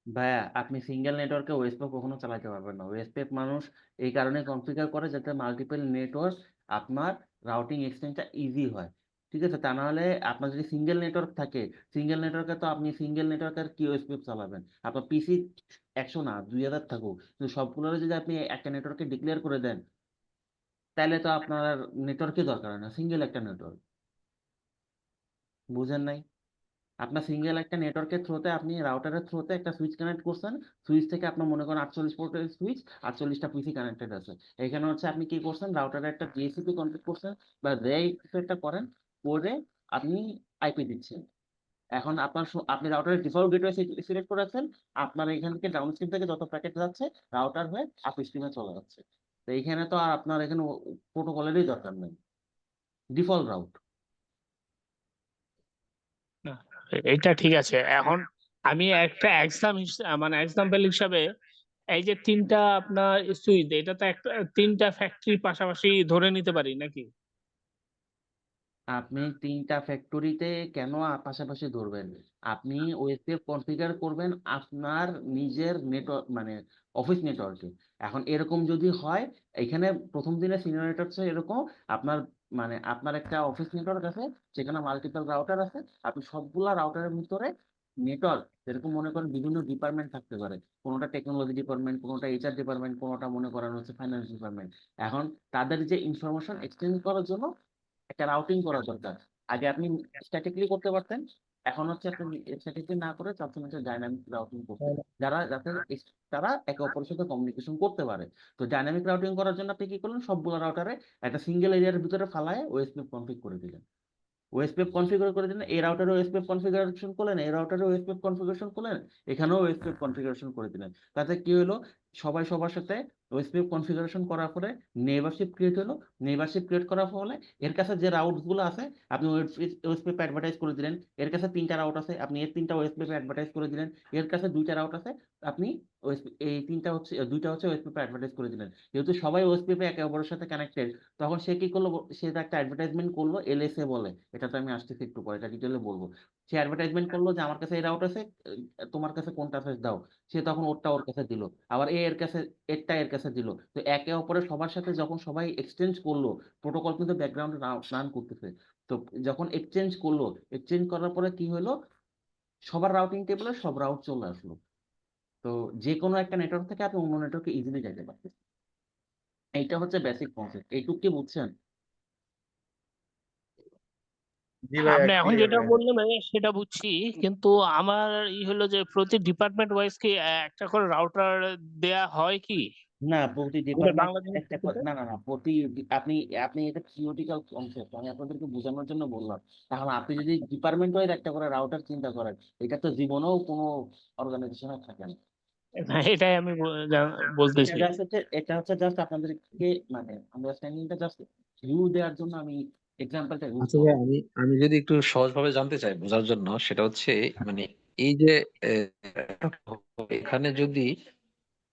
ভাইয়া আপনি সিঙ্গেল নেটওয়ার্কে ওয়েসপেক কখনো চালাতে পারবেন না। ওয়েসপেক মানুষ এই কারণে কনফিগার করে যাতে মাল্টিপল নেটওয়ার্ক আপনার রাউটিং এক্সচেঞ্জটা ইজি হয়। ঠিক আছে, তা না হলে আপনার যদি সিঙ্গেল নেটওয়ার্ক থাকে, সিঙ্গেল নেটওয়ার্কে তো আপনি সিঙ্গেল নেটওয়ার্কের কি ওয়েসপেক চালাবেন? আপনার পিসি 100 না 2000 থাকুক, কিন্তু সবগুলো যদি আপনি একটা নেটওয়ার্কে ডিক্লেয়ার করে দেন, তাহলে তো আপনার নেটওয়ার্কই দরকার হয় না, সিঙ্গেল একটা নেটওয়ার্ক। বুঝেন নাই? আপনার সিঙ্গেল একটা নেটওয়ার্কের থ্রুতে, আপনি রাউটারের থ্রুতে একটা সুইচ কানেক্ট করছেন, সুইচ থেকে আপনার মনে করেন 48 পোর্টের সুইচ, 48টা পিসি কানেক্টেড আছে। এখানে হচ্ছে আপনি কি করছেন, রাউটারে একটা ডিএসসিপি কনফিগ করছেন, বা যেই কিছু একটা করেন, করে আপনি আইপি দিচ্ছেন। এখন আপনার আপনি রাউটারের ডিফল্ট গেটওয়ে সিলেক্ট করে রাখছেন, আপনার এখান থেকে ডাউনস্ট্রিম থেকে যত প্যাকেট যাচ্ছে রাউটার হয়ে আপস্ট্রিমে চলে যাচ্ছে। তো এইখানে তো আর আপনার এখানে প্রোটোকলেরই দরকার নেই, ডিফল্ট রাউট। না, এইটা ঠিক আছে। এখন আমি একটা মানে এক্সাম্পল হিসাবে এই যে ৩ টা আপনার সুইচ এটা তো একটা ৩ টা ফ্যাক্টরি পাশাপাশি ধরে নিতে পারি নাকি? আপনি ৩টা ফ্যাক্টরিতে কেন পাশাপাশি ধরবেন? আপনি ওয়েবপেজ কনফিগার করবেন আপনার নিজের নেটওয়ার্ক মানে অফিস নেটওয়ার্কে। এখন এরকম যদি হয়, এখানে ১ম দিনে সিনারিওটা হচ্ছে এরকম, আপনার মানে আপনার একটা অফিস নেটওয়ার্ক আছে, সেখানে মাল্টিপল রাউটার আছে। আপনি সবগুলা রাউটারের ভিতরে নেটওয়ার্ক, যেরকম মনে করেন বিভিন্ন ডিপার্টমেন্ট থাকতে পারে। কোনোটা টেকনোলজি ডিপার্টমেন্ট, কোনোটা এইচআর ডিপার্টমেন্ট, কোনোটা মনে করেন হচ্ছে ফাইন্যান্স ডিপার্টমেন্ট। এখন তাদের যে ইনফরমেশন এক্সচেঞ্জ করার জন্য একটা রাউটিং করা দরকার। আগে আপনি স্ট্যাটিকলি করতে পারতেন, এখন হচ্ছে আপনি স্ট্যাটিকলি না করে চাচ্ছেন হচ্ছে ডাইনামিক রাউটিং করতে, যাতে তারা একে অপরের সাথে কমিউনিকেশন করতে পারে। তো ডাইনামিক রাউটিং করার জন্য আপনি কি করলেন, সবগুলো রাউটারে একটা সিঙ্গেল এরিয়ার ভিতরে ফালায় ওএসপি কনফিগ করে দিলেন। ওএসপিএফ কনফিগার করে দিলেন, এই রাউটারে ওএসপিএফ কনফিগারেশন করলেন, এই রাউটারে ওএসপিএফ কনফিগারেশন করলেন, এখানেও ওএসপিএফ কনফিগারেশন করে দিলেন। তাতে কি হলো, সবাই সবার সাথে ওএসপিএফ কনফিগারেশন করার পরে নেইবারশিপ ক্রিয়েট হলো। নেইবারশিপ ক্রিয়েট করার ফলে এর কাছে যে রাউটস গুলো আছে আপনি ওএসপিএফ অ্যাডভার্টাইজ করে দিলেন। এর কাছে 3টা রাউট আছে, আপনি এর 3টা ওএসপিএফ অ্যাডভার্টাইজ করে দিলেন। এর কাছে 2টা রাউট আছে, আপনি এই 3টা হচ্ছে 2টা হচ্ছে ওএসপিএফ অ্যাডভার্টাইজ করে দিলেন। যেহেতু সবাই ওএসপিএফ একে অপরের সাথে কানেক্টেড, তখন সে কি করলো, সে একটা অ্যাডভার্টাইজমেন্ট করলো, এলএসএ বলে, এটা তো আমি আসতেছি একটু পরে, এটা ডিটেলে বলবো। সে অ্যাডভার্টাইজমেন্ট করলো যে আমার কাছে এই রাউট আছে, তোমার কাছে কোনটা আছে দাও। সে তখন ওরটা ওর কাছে দিল, আবার এর কাছে এরটা এর কাছে দিল। তো একে অপরের সবার সাথে যখন সবাই এক্সচেঞ্জ করলো, প্রোটোকল কিন্তু ব্যাকগ্রাউন্ডে রান করতেছে। তো যখন এক্সচেঞ্জ করলো, এক্সচেঞ্জ করার পরে কি হলো, সবার রাউটিং টেবিলে সব রাউট চলে আসলো। তো যে কোনো একটা নেটওয়ার্ক থেকে আপনি অন্য নেটওয়ার্কে ইজিলি যেতে পারবেন। এইটা হচ্ছে বেসিক কনসেপ্ট, এইটুকু কি বুঝছেন? জি ভাইয়া, আপনি এখন ক্লিয়ার যেটা ভাইয়া। বললেন ভাইয়া সেটা বুঝছি। কিন্তু আমার হলো যে প্রতি ডিপার্টমেন্ট ওয়াইজ কি একটা করে রাউটার দেয়া হয় কি? না, প্রতি আমাদের ডিপার্টমেন্ট বাংলাদেশের একটা ক্ষেত্রে? না না না প্রতি আপনি আপনি এটা থিওরিটিক্যাল কনসেপ্ট, আমি আপনাদেরকে বোঝানোর জন্য বললাম। এখন আপনি যদি ডিপার্টমেন্ট ওয়াইজ একটা করে রাউটার চিন্তা করেন, এটা তো জীবনেও কোনো অর্গানাইজেশনে থাকে না। না, এটাই আমি এটা বলতেছি। জাস্ট হচ্ছে, এটা হচ্ছে জাস্ট আপনাদেরকে মানে আন্ডারস্ট্যান্ডিংটা জাস্ট ভিউ দেওয়ার জন্য আমি এক্সাম্পলটা ইউজ আচ্ছা ভাই, করলাম। আমি যদি একটু সহজভাবে জানতে চাই বোঝার জন্য, সেটা হচ্ছে মানে এই যে এখানে যদি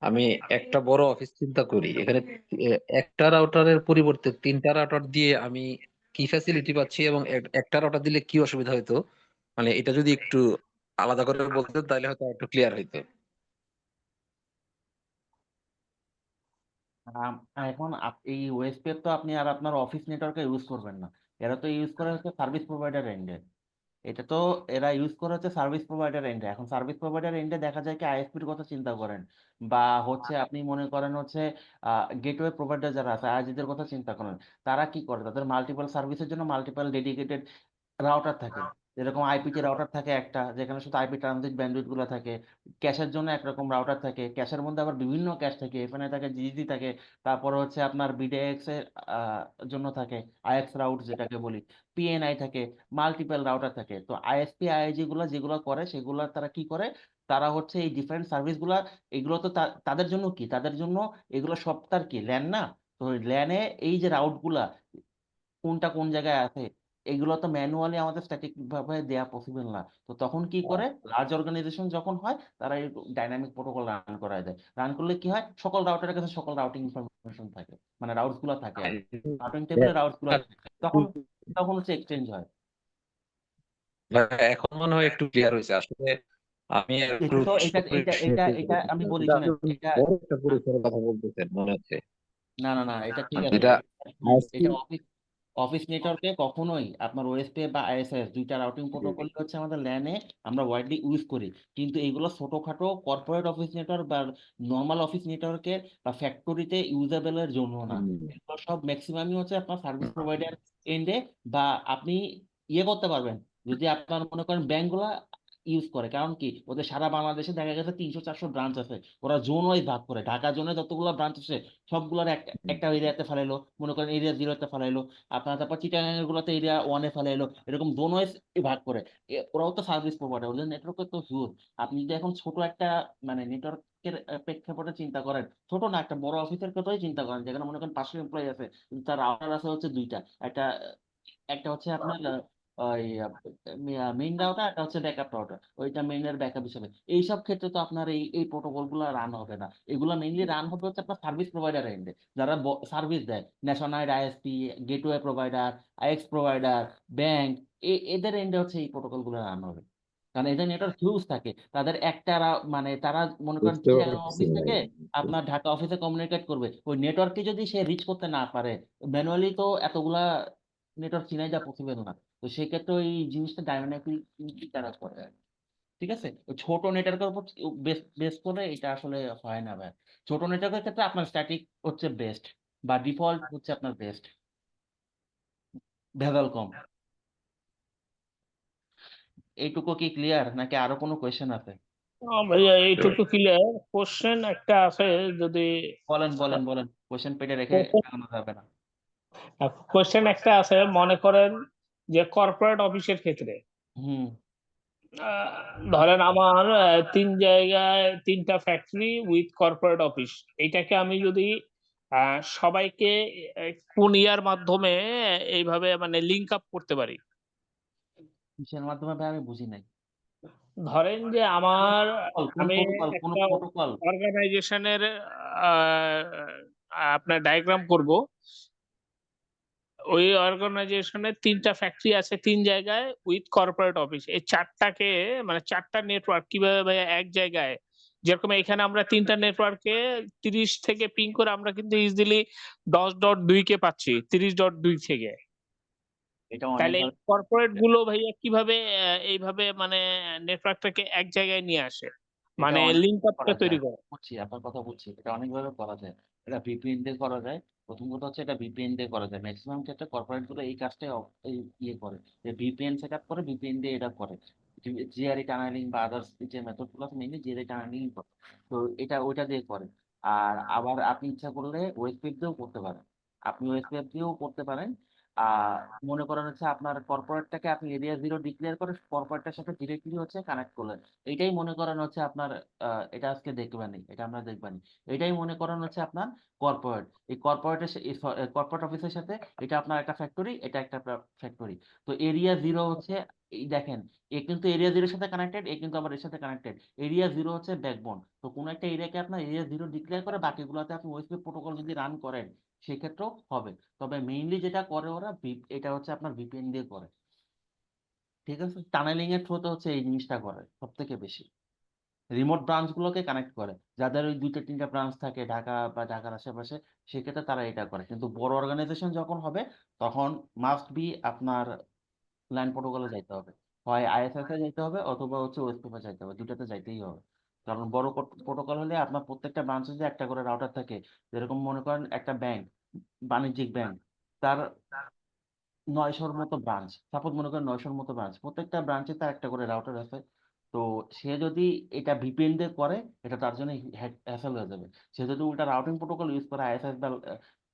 আমি একটা বড় অফিস চিন্তা করি, এখানে একটা রাউটারের পরিবর্তে 3টা রাউটার দিয়ে আমি কি ফ্যাসিলিটি পাচ্ছি, এবং একটা রাউটার দিলে কি অসুবিধা হইতো, মানে এটা যদি একটু আলাদা করে বলতেন তাহলে হয়তো একটু ক্লিয়ার হইতো। আম, এখন এই ওয়েসপেপ তো আপনি আর আপনার অফিস নেটওয়ার্কে ইউজ করবেন না, এরা তো ইউজ করা হচ্ছে সার্ভিস প্রোভাইডার এন্ডে। এটা তো এরা ইউজ করে হচ্ছে সার্ভিস প্রোভাইডার এন্ডে। এখন সার্ভিস প্রোভাইডার এন্ডে দেখা যায় কি আইএসপির কথা চিন্তা করেন, বা হচ্ছে আপনি মনে করেন হচ্ছে গেটওয়ে প্রোভাইডার যারা আছে আইজিদের কথা চিন্তা করেন। তারা কি করে, তাদের মাল্টিপল সার্ভিসের জন্য মাল্টিপল ডেডিকেটেড রাউটার থাকে। যেরকম আইপিটি রাউটার থাকে একটা, যেখানে শুধু আইপি ট্রানজিট ব্যান্ডউইথ গুলো থাকে। ক্যাশের জন্য একরকম রাউটার থাকে, ক্যাশের মধ্যে আবার বিভিন্ন ক্যাশ থাকে, এফএনআই থাকে, জিজিডি থাকে। তারপরে হচ্ছে আপনার বিডিএক্স এর জন্য থাকে আইএক্স রাউট যেটাকে বলি, পিএনআই থাকে, মাল্টিপল রাউটার থাকে। তো আইএসপি আইআইজি গুলা যেগুলো করে সেগুলা তারা কি করে, তারা হচ্ছে এই ডিফারেন্ট সার্ভিস গুলা, এগুলো তো তাদের জন্য কি, তাদের জন্য এগুলো সব তার কি ল্যান না। তো ল্যানে এই যে রাউট গুলা কোনটা কোন জায়গায় আছে, এগুলো তো ম্যানুয়ালি আমাদের স্ট্যাটিক ভাবে দেয়া পসিবল না। তো তখন কি করে, লার্জ অর্গানাইজেশন যখন হয় তারা এই ডাইনামিক প্রোটোকল রান করায় দেয়। রান করলে কি হয়, সকল রাউটারের কাছে সকল রাউটিং ইনফরমেশন থাকে, মানে রাউটস গুলো থাকে আর রাউটিং টেবিলে রাউটস গুলো থাকে। তখন তখন হচ্ছে এক্সচেঞ্জ হয়। এখন মনে হয় একটু ক্লিয়ার হয়েছে আসলে। আমি একটু এটা তো এটা ছোট এটা বিষয়ে এটা চিন্তা এটা আমি করতেছিলাম, বলি এটা শুনেন, আপনি এটা বড় একটা পরিসরের কথা বলতেছেন মনে হচ্ছে। না না না, এটা ঠিক আছে। যেটা শুনেন, আইএসপি। এটা অফিস অফিস নেটওয়ার্কে কখনোই আপনার ওএসপি বা আইএসএস দুইটা রাউটিং প্রোটোকল হচ্ছে আমাদের ল্যানে আমরা ওয়াইডলি ইউজ করি। কিন্তু এইগুলো ছোটখাটো কর্পোরেট অফিস নেটওয়ার্ক বা নর্মাল অফিস নেটওয়ার্কের বা ফ্যাক্টরিতে ইউজেবলের জন্য না। এগুলো সব ম্যাক্সিমামই হচ্ছে আপনার সার্ভিস প্রোভাইডার এন্ডে, বা আপনি ইয়ে করতে পারবেন যদি আপনার মনে করেন ব্যাংকগুলা ইউজ করে। কারণ কি, ওদের সারা বাংলাদেশে দেখা গেছে 300-400 ব্রাঞ্চ আছে। ওরা জোন ওয়াইজ ভাগ করে, ঢাকা জোনে যতগুলো ব্রাঞ্চ আছে সবগুলোর একটা একটা এরিয়াতে ফেলাইলো, মনে করেন এরিয়া 0-তে ফেলাইলো আপনার, তারপর চিটাগাং গুলোতে এরিয়া 1-এ ফেলাইলো, এরকম জোন ওয়াইজ ভাগ করে। ওরাও তো সার্ভিস প্রোভাইডার, ওদের নেটওয়ার্ক তো হিউজ। আপনি যদি এখন ছোট একটা মানে নেটওয়ার্কের প্রেক্ষাপটে চিন্তা করেন, ছোট না একটা বড় অফিসের কথাই চিন্তা করেন, যেখানে মনে করেন 500 এমপ্লয়ি আছে, কিন্তু তার রাউটার আছে হচ্ছে দুইটা। একটা একটা হচ্ছে আপনার ওই মেইন রাউটার, একটা হচ্ছে ব্যাকআপ রাউটার, ওইটা মেইনের ব্যাকআপ হিসেবে। এইসব ক্ষেত্রে তো আপনার এই প্রোটোকল গুলো রান হবে না, এগুলো মেইনলি রান হবে হচ্ছে আপনার সার্ভিস প্রোভাইডার এন্ডে, যারা সার্ভিস দেয়, national ISP, gateway provider, IX provider, bank, এদের এন্ডে হচ্ছে এই প্রোটোকল গুলো রান হবে। কারণ এদের নেটওয়ার্ক হিউজ থাকে, তাদের একটা মানে তারা মনে করেন বুঝতে চিটাগাং পারছি অফিস ভাই। থেকে আপনার ঢাকা অফিসে কমিউনিকেট করবে, ওই নেটওয়ার্ককে যদি সে রিচ করতে না পারে, ম্যানুয়ালি তো এতগুলা নেটওয়ার্ক চিনাই যা পসিবল না। তো সেক্ষেত্রে ওই জিনিসটা ডাইনামিকলি তারা করে আর কি। ঠিক আছে, ওই ছোট নেটওয়ার্কের উপর বেস করে এটা আসলে হয় না ভাই। ছোট নেটওয়ার্কের ক্ষেত্রে আপনার স্ট্যাটিক হচ্ছে বেস্ট, বা ডিফল্ট হচ্ছে আপনার বেস্ট, ভেজাল কম। এইটুকু কি ক্লিয়ার, নাকি আরো কোনো কোয়েশ্চেন আছে? ভাইয়া এইটুকু ক্লিয়ার। কোশ্চেন একটা আছে, যদি বলেন বলেন বলেন, কোয়েশ্চেন পেটে রেখে আগানো যাবে না। কোশ্চেন একটা আছে, মনে করেন যে কর্পোরেট অফিসের ক্ষেত্রে হুম। ধরেন আমার 3 জায়গায় 3টা ফ্যাক্টরি উইথ কর্পোরেট অফিস, এইটাকে আমি যদি সবাইকে কোন ইয়ার মাধ্যমে এইভাবে মানে লিংক আপ করতে পারি? কিসের মাধ্যমে ভাই, আমি বুঝি নাই। ধরেন যে আমার কোন আমি প্রোটোকল, কোন একটা প্রোটোকল? অর্গানাইজেশনের আপনার ডায়াগ্রাম করব। ওই অর্গানাইজেশনের 3টা ফ্যাক্টরি আছে 3 জায়গায় উইথ কর্পোরেট অফিস। এই 4টাকে মানে 4টা নেটওয়ার্ক কিভাবে ভাইয়া এক জায়গায়, যেরকম এখানে আমরা 3টা নেটওয়ার্কে 30 থেকে পিং করে আমরা কিন্তু ইজিলি 10.2 কে পাচ্ছি 30.2 থেকে। এটা তাহলে এই অনেকভাবে কর্পোরেট গুলো ভাইয়া কিভাবে এইভাবে মানে নেটওয়ার্কটাকে এক জায়গায় নিয়ে আসে? এটা মানে অনেক লিংক আপটা করা তৈরি যায়, করে। বুঝছি আপনার কথা, বুঝছি। এটা অনেকভাবে করা যায়। এটা ভিপিএন দিয়ে করা যায়। প্রথম কথা হচ্ছে এটা ভিপিএন দিয়ে করা যায়, ম্যাক্সিমাম ক্ষেত্রে কর্পোরেট গুলো এই কাজটাই ইয়ে করে, যে ভিপিএন সেট আপ করে ভিপিএন দিয়ে এটা করে। জিআরই টানেলিং বা আদার্স যে মেথড গুলো আছে, মেইনলি জিআরই টানেলিং করে। তো এটা ওইটা দিয়ে করে। আর আবার আপনি ইচ্ছা করলে ওয়েবপেজ দিয়েও করতে পারেন, আপনি ওয়েবপেজ দিয়েও করতে পারেন। আহ মনে করেন হচ্ছে আপনার কর্পোরেটটাকে আপনি এরিয়া 0 ডিক্লেয়ার করে কর্পোরেটটার সাথে ডিরেক্টলি হচ্ছে কানেক্ট করলেন। এইটাই মনে করেন হচ্ছে আপনার এটা আজকে দেখবেনি, এটা আমরা দেখবানি। এটাই মনে করেন হচ্ছে আপনার কর্পোরেট। এই কর্পোরেটের কর্পোরেট অফিসের সাথে এটা আপনার একটা ফ্যাক্টরি, এটা একটা ফ্যাক্টরি। তো এরিয়া 0 হচ্ছে, এই দেখেন, এ কিন্তু এরিয়া 0 সাথে কানেক্টেড, এ কিন্তু আবার এর সাথে কানেক্টেড। এরিয়া 0 হচ্ছে ব্যাকবোন। তো কোনো একটা এরিয়াকে আপনার এরিয়া 0 ডিক্লেয়ার করে বাকিগুলোতে আপনি ওয়েসপি প্রোটোকল যদি রান করেন, সেক্ষেত্রেও হবে। তবে মেইনলি যেটা করে ওরা এটা হচ্ছে আপনার ভিপিএন দিয়ে করে। ঠিক আছে, টানেলিং এর থ্রুতে হচ্ছে এই জিনিসটা করে সব থেকে বেশি। রিমোট ব্রাঞ্চ গুলোকে কানেক্ট করে, যাদের ওই 2-3টা ব্রাঞ্চ থাকে ঢাকা বা ঢাকার আশেপাশে, সেক্ষেত্রে তারা এটা করে। কিন্তু বড় অর্গানাইজেশন যখন হবে, তখন মাস্ট বি আপনার ল্যান প্রোটোকলে যাইতে হবে, হয় আইএসএস এ যাইতে হবে অথবা হচ্ছে ওএসপিএফ এ যাইতে হবে, দুটাতে যাইতেই হবে। কারণ বড় প্রোটোকল হলে আপনার প্রত্যেকটা ব্রাঞ্চে যে একটা করে রাউটার থাকে, যেরকম মনে করেন একটা ব্যাংক, বাণিজ্যিক ব্যাংক, তার 900-র মতো ব্রাঞ্চ, সাপোজ মনে করেন 900-র মতো ব্রাঞ্চ, প্রত্যেকটা ব্রাঞ্চে তার একটা করে রাউটার আছে। তো সে যদি এটা ভিপিএন দিয়ে করে, এটা তার জন্য হ্যাসেল হয়ে যাবে। সে যদি উল্টা রাউটিং প্রোটোকল ইউজ করে, আইএসএস বা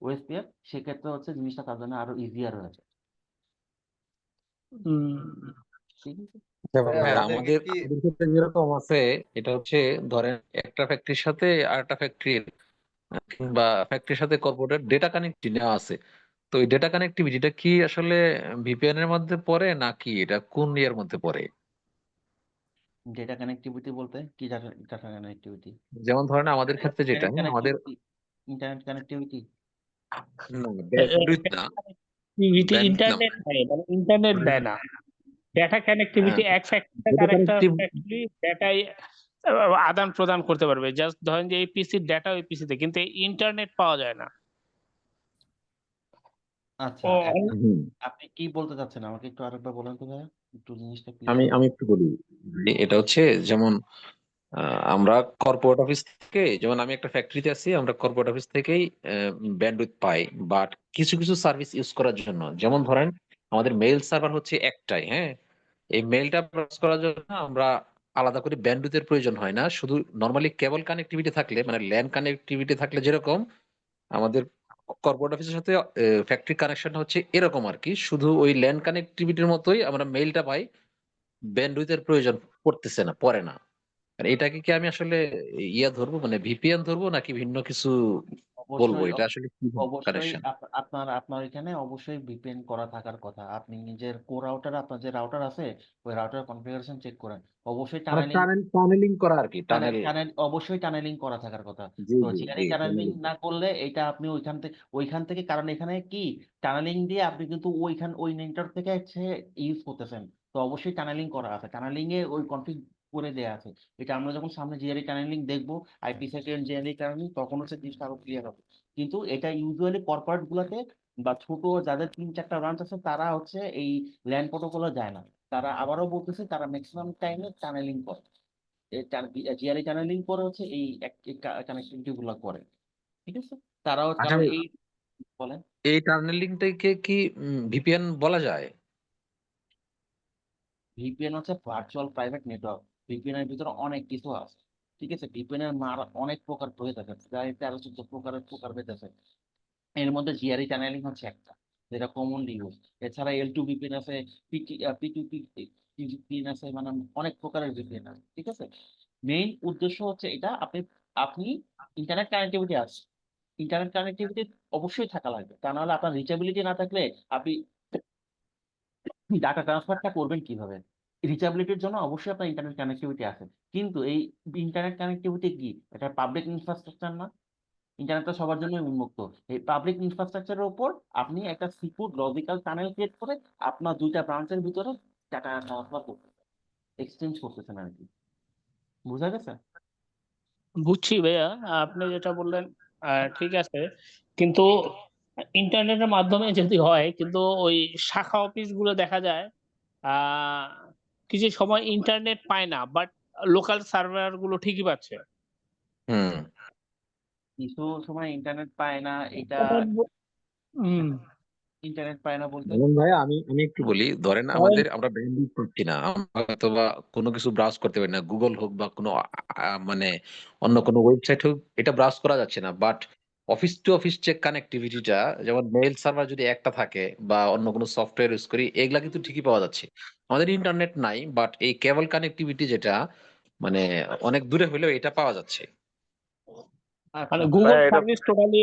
ওএসপিএফ, সেক্ষেত্রে হচ্ছে জিনিসটা তার জন্য আরো ইজিয়ার হয়ে যায়। হুম। ঠিক আছে। যেমন ভাইয়া ভাই আমাদেরকে আমাদের কি আমাদের ক্ষেত্রে যেরকম আছে, এটা হচ্ছে ধরেন একটা ফ্যাক্টরির সাথে আরেকটা ফ্যাক্টরির কিংবা ফ্যাক্টরির সাথে কর্পোরেট ডেটা কানেক্টিভিটি নেওয়া আছে। তো এই ডেটা কানেক্টিভিটিটা কি আসলে ভিপিএন এর মধ্যে পড়ে নাকি এটা কোন ইয়ের মধ্যে পড়ে? ডেটা কানেক্টিভিটি বলতে কি, ডাটা কানেক্টিভিটি? যেমন ধরেন আমাদের ক্ষেত্রে যেটা, ইন্টারনেট হ্যাঁ আমাদের কানেক্টিভিটি, ইন্টারনেট কানেক্টিভিটি। ব্যান্ডউইথ না, ব্যান্ডউইথ না ইন্টারনেট দেয় মানে ইন্টারনেট দেয় না। ডেটা কানেক্টিভিটি এক ফ্যাক্টরি থেকে ডেটা আরেকটা কানেক্টিভ ফ্যাক্টরি ডেটাই আদান প্রদান করতে পারবে। জাস্ট ধরেন যে এই পিসির ডেটা ওই পিসিতে, কিন্তু ইন্টারনেট পাওয়া যায় না। আচ্ছা, ও এখন আপনি কি বলতে চাচ্ছেন আমাকে একটু আরেকবার বলেন তো ভাইয়া, একটু জিনিসটা আমি ক্লিয়ার হবে। আমি একটু বলি যে এটা হচ্ছে যেমন আমরা কর্পোরেট অফিস থেকে, যেমন আমি একটা ফ্যাক্টরিতে আছি, আমরা কর্পোরেট অফিস থেকেই ব্যান্ডউইথ পাই। বাট কিছু কিছু সার্ভিস ইউজ করার জন্য, যেমন ধরেন আমাদের মেইল সার্ভার হচ্ছে একটাই, হ্যাঁ, এই মেইলটা ব্রাউজ করার জন্য আমরা আলাদা করে ব্যান্ডউইথের প্রয়োজন হয় না। শুধু নর্মালি কেবল কানেক্টিভিটি থাকলে, মানে ল্যান কানেক্টিভিটি থাকলে যেরকম আমাদের কর্পোরেট অফিসের সাথে ফ্যাক্টরি কানেকশন হচ্ছে এরকম আর কি, শুধু ওই ল্যান কানেক্টিভিটির মতোই আমরা মেইলটা পাই, ব্যান্ডউইথের প্রয়োজন পড়তেছে না, পড়ে না। আর এটাকে কি আমি আসলে ইয়া ধরবো, মানে ভিপিএন ধরবো নাকি ভিন্ন কিছু বলবো অবশ্যই এটা আসলে কি অবশ্যই কানেকশন? আপনার এখানে অবশ্যই ভিপিএন করা থাকার কথা। আপনি নিজের কোর রাউটার, আপনার যে রাউটার আছে ওই রাউটার কনফিগারেশন চেক করেন। অবশ্যই মানে টানেলিং করা আর কি, টানেল। অবশ্যই টানেলিং করা থাকার কথা। জি তো জি জিআরই জি, টানেলিং টানেলিং। না করলে এটা আপনি ওইখান থেকে, কারণ এখানে কি টানেলিং দিয়ে আপনি কিন্তু ওই নেটওয়ার্ক থেকে ইউজ করতেছেন। তো অবশ্যই টানেলিং করা আছে, টানেলিং এ ওই কনফিগ করে দেয়া আছে। এটা আমরা যখন সামনে জিআরই টানেলিং দেখবো, আইপি সেকেন্ড জিআরই টানেলিং, তখন হচ্ছে জিনিসটা আরো ক্লিয়ার হবে। কিন্তু এটা ইউজুয়ালি কর্পোরেট গুলাতে বা ছোট যাদের 3-4টা ব্রাঞ্চ আছে তারা হচ্ছে এই ল্যান প্রোটোকলে যায় না। তারা আবারও বলতেছে তারা ম্যাক্সিমাম টাইমে টানেলিং করে, জিআরই টানেলিং করে হচ্ছে এই কানেক্টিভিটি গুলো করে। ঠিক আছে, তারাও আচ্ছা, কারণ এই বলেন। এই টানেলিংটাকে কি ভিপিএন বলা যায়? ভিপিএন হচ্ছে ভার্চুয়াল প্রাইভেট নেটওয়ার্ক। ভিপিএন এর ভিতরে অনেক কিছু আছে। ঠিক আছে, ভিপিএন এর অনেক প্রকার হয়ে থাকে, প্রায় 13-14 প্রকার আছে। এর মধ্যে জিআরই চ্যানেলিং হচ্ছে একটা, যেটা কমনলি ইউজ। এছাড়া L2 ভিপিএন আছে, P2P ভিপিএন আছে, মানে অনেক প্রকারের ভিপিএন আছে। ঠিক আছে, মেইন উদ্দেশ্য হচ্ছে এটা, আপনি ইন্টারনেট কানেক্টিভিটি আছে, ইন্টারনেট কানেক্টিভিটি অবশ্যই থাকা লাগবে, তা নাহলে আপনার রিচেবিলিটি না থাকলে আপনি ডাটা ট্রান্সফারটা করবেন কিভাবে? রিচেবিলিটির জন্য অবশ্যই আপনার ইন্টারনেট কানেক্টিভিটি আছে, কিন্তু এই ইন্টারনেট কানেক্টিভিটি কি এটা পাবলিক ইনফ্রাস্ট্রাকচার না? ইন্টারনেটটা সবার জন্য উন্মুক্ত। এই পাবলিক ইনফ্রাস্ট্রাকচারের উপর আপনি একটা সিকিউর লজিক্যাল টানেল ক্রিয়েট করে আপনার দুইটা ব্রাঞ্চের ভিতরে ডাটা ট্রান্সফার করতেছেন, এক্সচেঞ্জ করতেছেন আর কি। বুঝা গেছে? বুঝছি ভাইয়া, আপনি যেটা বললেন ঠিক আছে, কিন্তু ইন্টারনেটের মাধ্যমে যদি হয়, কিন্তু ওই শাখা অফিসগুলো দেখা যায় আহ কিছু সময় ইন্টারনেট পায় না, বাট লোকাল সার্ভার গুলো ঠিকই পাচ্ছে। হুম। কিছু সময় ইন্টারনেট পায় না, এটা হুম, ইন্টারনেট পায় না বলতে যেমন ভাই আমি একটু বলি, ধরেন আমরা ব্যান্ডউইথ পাচ্ছি না, আমরা অথবা কোনো কিছু ব্রাউজ করতে পারি না, গুগল হোক বা কোনো মানে অন্য কোনো ওয়েবসাইট হোক, এটা ব্রাউজ করা যাচ্ছে না। But office to office check কানেক্টিভিটিটা, যেমন মেইল সার্ভার যদি একটা থাকে বা অন্য কোনো সফটওয়্যার ইউজ করি, এগুলা কিন্তু ঠিকই পাওয়া যাচ্ছে। আমাদের ইন্টারনেট নাই, বাট এই কেবল কানেক্টিভিটি যেটা মানে অনেক দূরে হলেও এটা পাওয়া যাচ্ছে। আচ্ছা। মানে গুগল ভাই এটা সার্ভিস টোটালি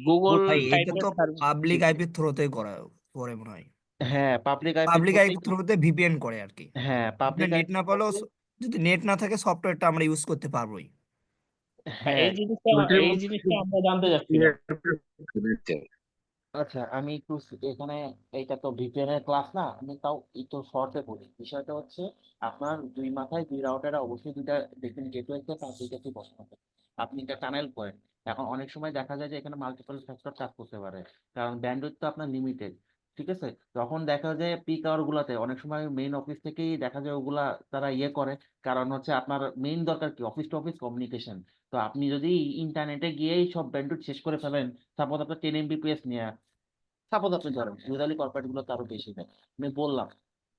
গুগল ভাই এটা টাইপের তো সার্ভিস। পাবলিক আইপি থ্রোতে করে মনে হয়। হ্যাঁ, পাবলিক আইপি পাবলিক থ্রুতে, আইপি থ্রোতে ভিপিএন করে আর কি। হ্যাঁ পাবলিক নেট আইপি না পেলেও থ্রুতে, যদি নেট না থাকে সফটওয়্যারটা আমরা ইউজ করতে পারবোই। হ্যাঁ। এই জিনিসটা আমরা জানতে চাচ্ছিলাম। আচ্ছা, আমি একটু এখানে, এইটা তো ভিপিএন এর ক্লাস না, আমি তাও একটু শর্টে বলি। বিষয়টা হচ্ছে আপনার দুই মাথায় দুই রাউটারে অবশ্যই দুইটা দেখবেন গেটওয়ে আছে, তার দুইটা কি বসানো থাকে। আপনি এটা টানেল করেন। এখন অনেক সময় দেখা যায় যে এখানে মাল্টিপল ফ্যাক্টর কাজ করতে পারে, কারণ ব্যান্ডউইথ তো আপনার লিমিটেড। ঠিক আছে, তখন দেখা যায় পিক আওয়ার গুলাতে অনেক সময় মেইন অফিস থেকেই দেখা যায় ওগুলা তারা ইয়ে করে, কারণ হচ্ছে আপনার মেইন দরকার কি অফিস টু অফিস কমিউনিকেশন। তো আপনি যদি ইন্টারনেটে গিয়েই সব ব্যান্ডউইথ শেষ করে ফেলেন, সাপোজ আপনার 10 Mbps নিয়ে, সাপোজ আপনি ধরেন ইউজুয়ালি কর্পোরেট গুলো তো আরো বেশি দেয়। আমি বললাম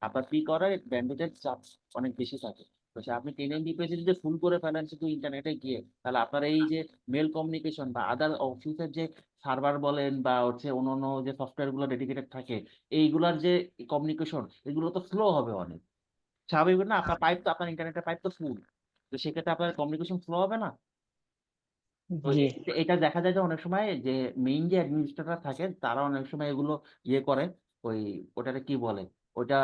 আপনার পি করে ব্যান্ডউইথের চাপ অনেক বেশি থাকে। তো আপনি 10 Mbps যদি ফুল করে ফেলেন শুধু ইন্টারনেটে গিয়ে, তাহলে আপনার এই যে মেল কমিউনিকেশন বা আদার অফিসের যে সার্ভার বলেন বা হচ্ছে অন্যান্য যে সফটওয়্যার গুলো ডেডিকেটেড থাকে, এইগুলার যে কমিউনিকেশন এগুলো তো স্লো হবে অনেক। স্বাভাবিক না? আপনার পাইপ তো, আপনার ইন্টারনেটের পাইপ তো ফুল, তো সেক্ষেত্রে আপনার কমিউনিকেশন স্লো হবে না? তো জি, এটা দেখা যায় যে অনেক সময় যে মেইন যে অ্যাডমিনিস্ট্রেটর থাকে তারা অনেক সময় এগুলো ইয়ে করে, ওই ওটাকে কি বলে, ওটা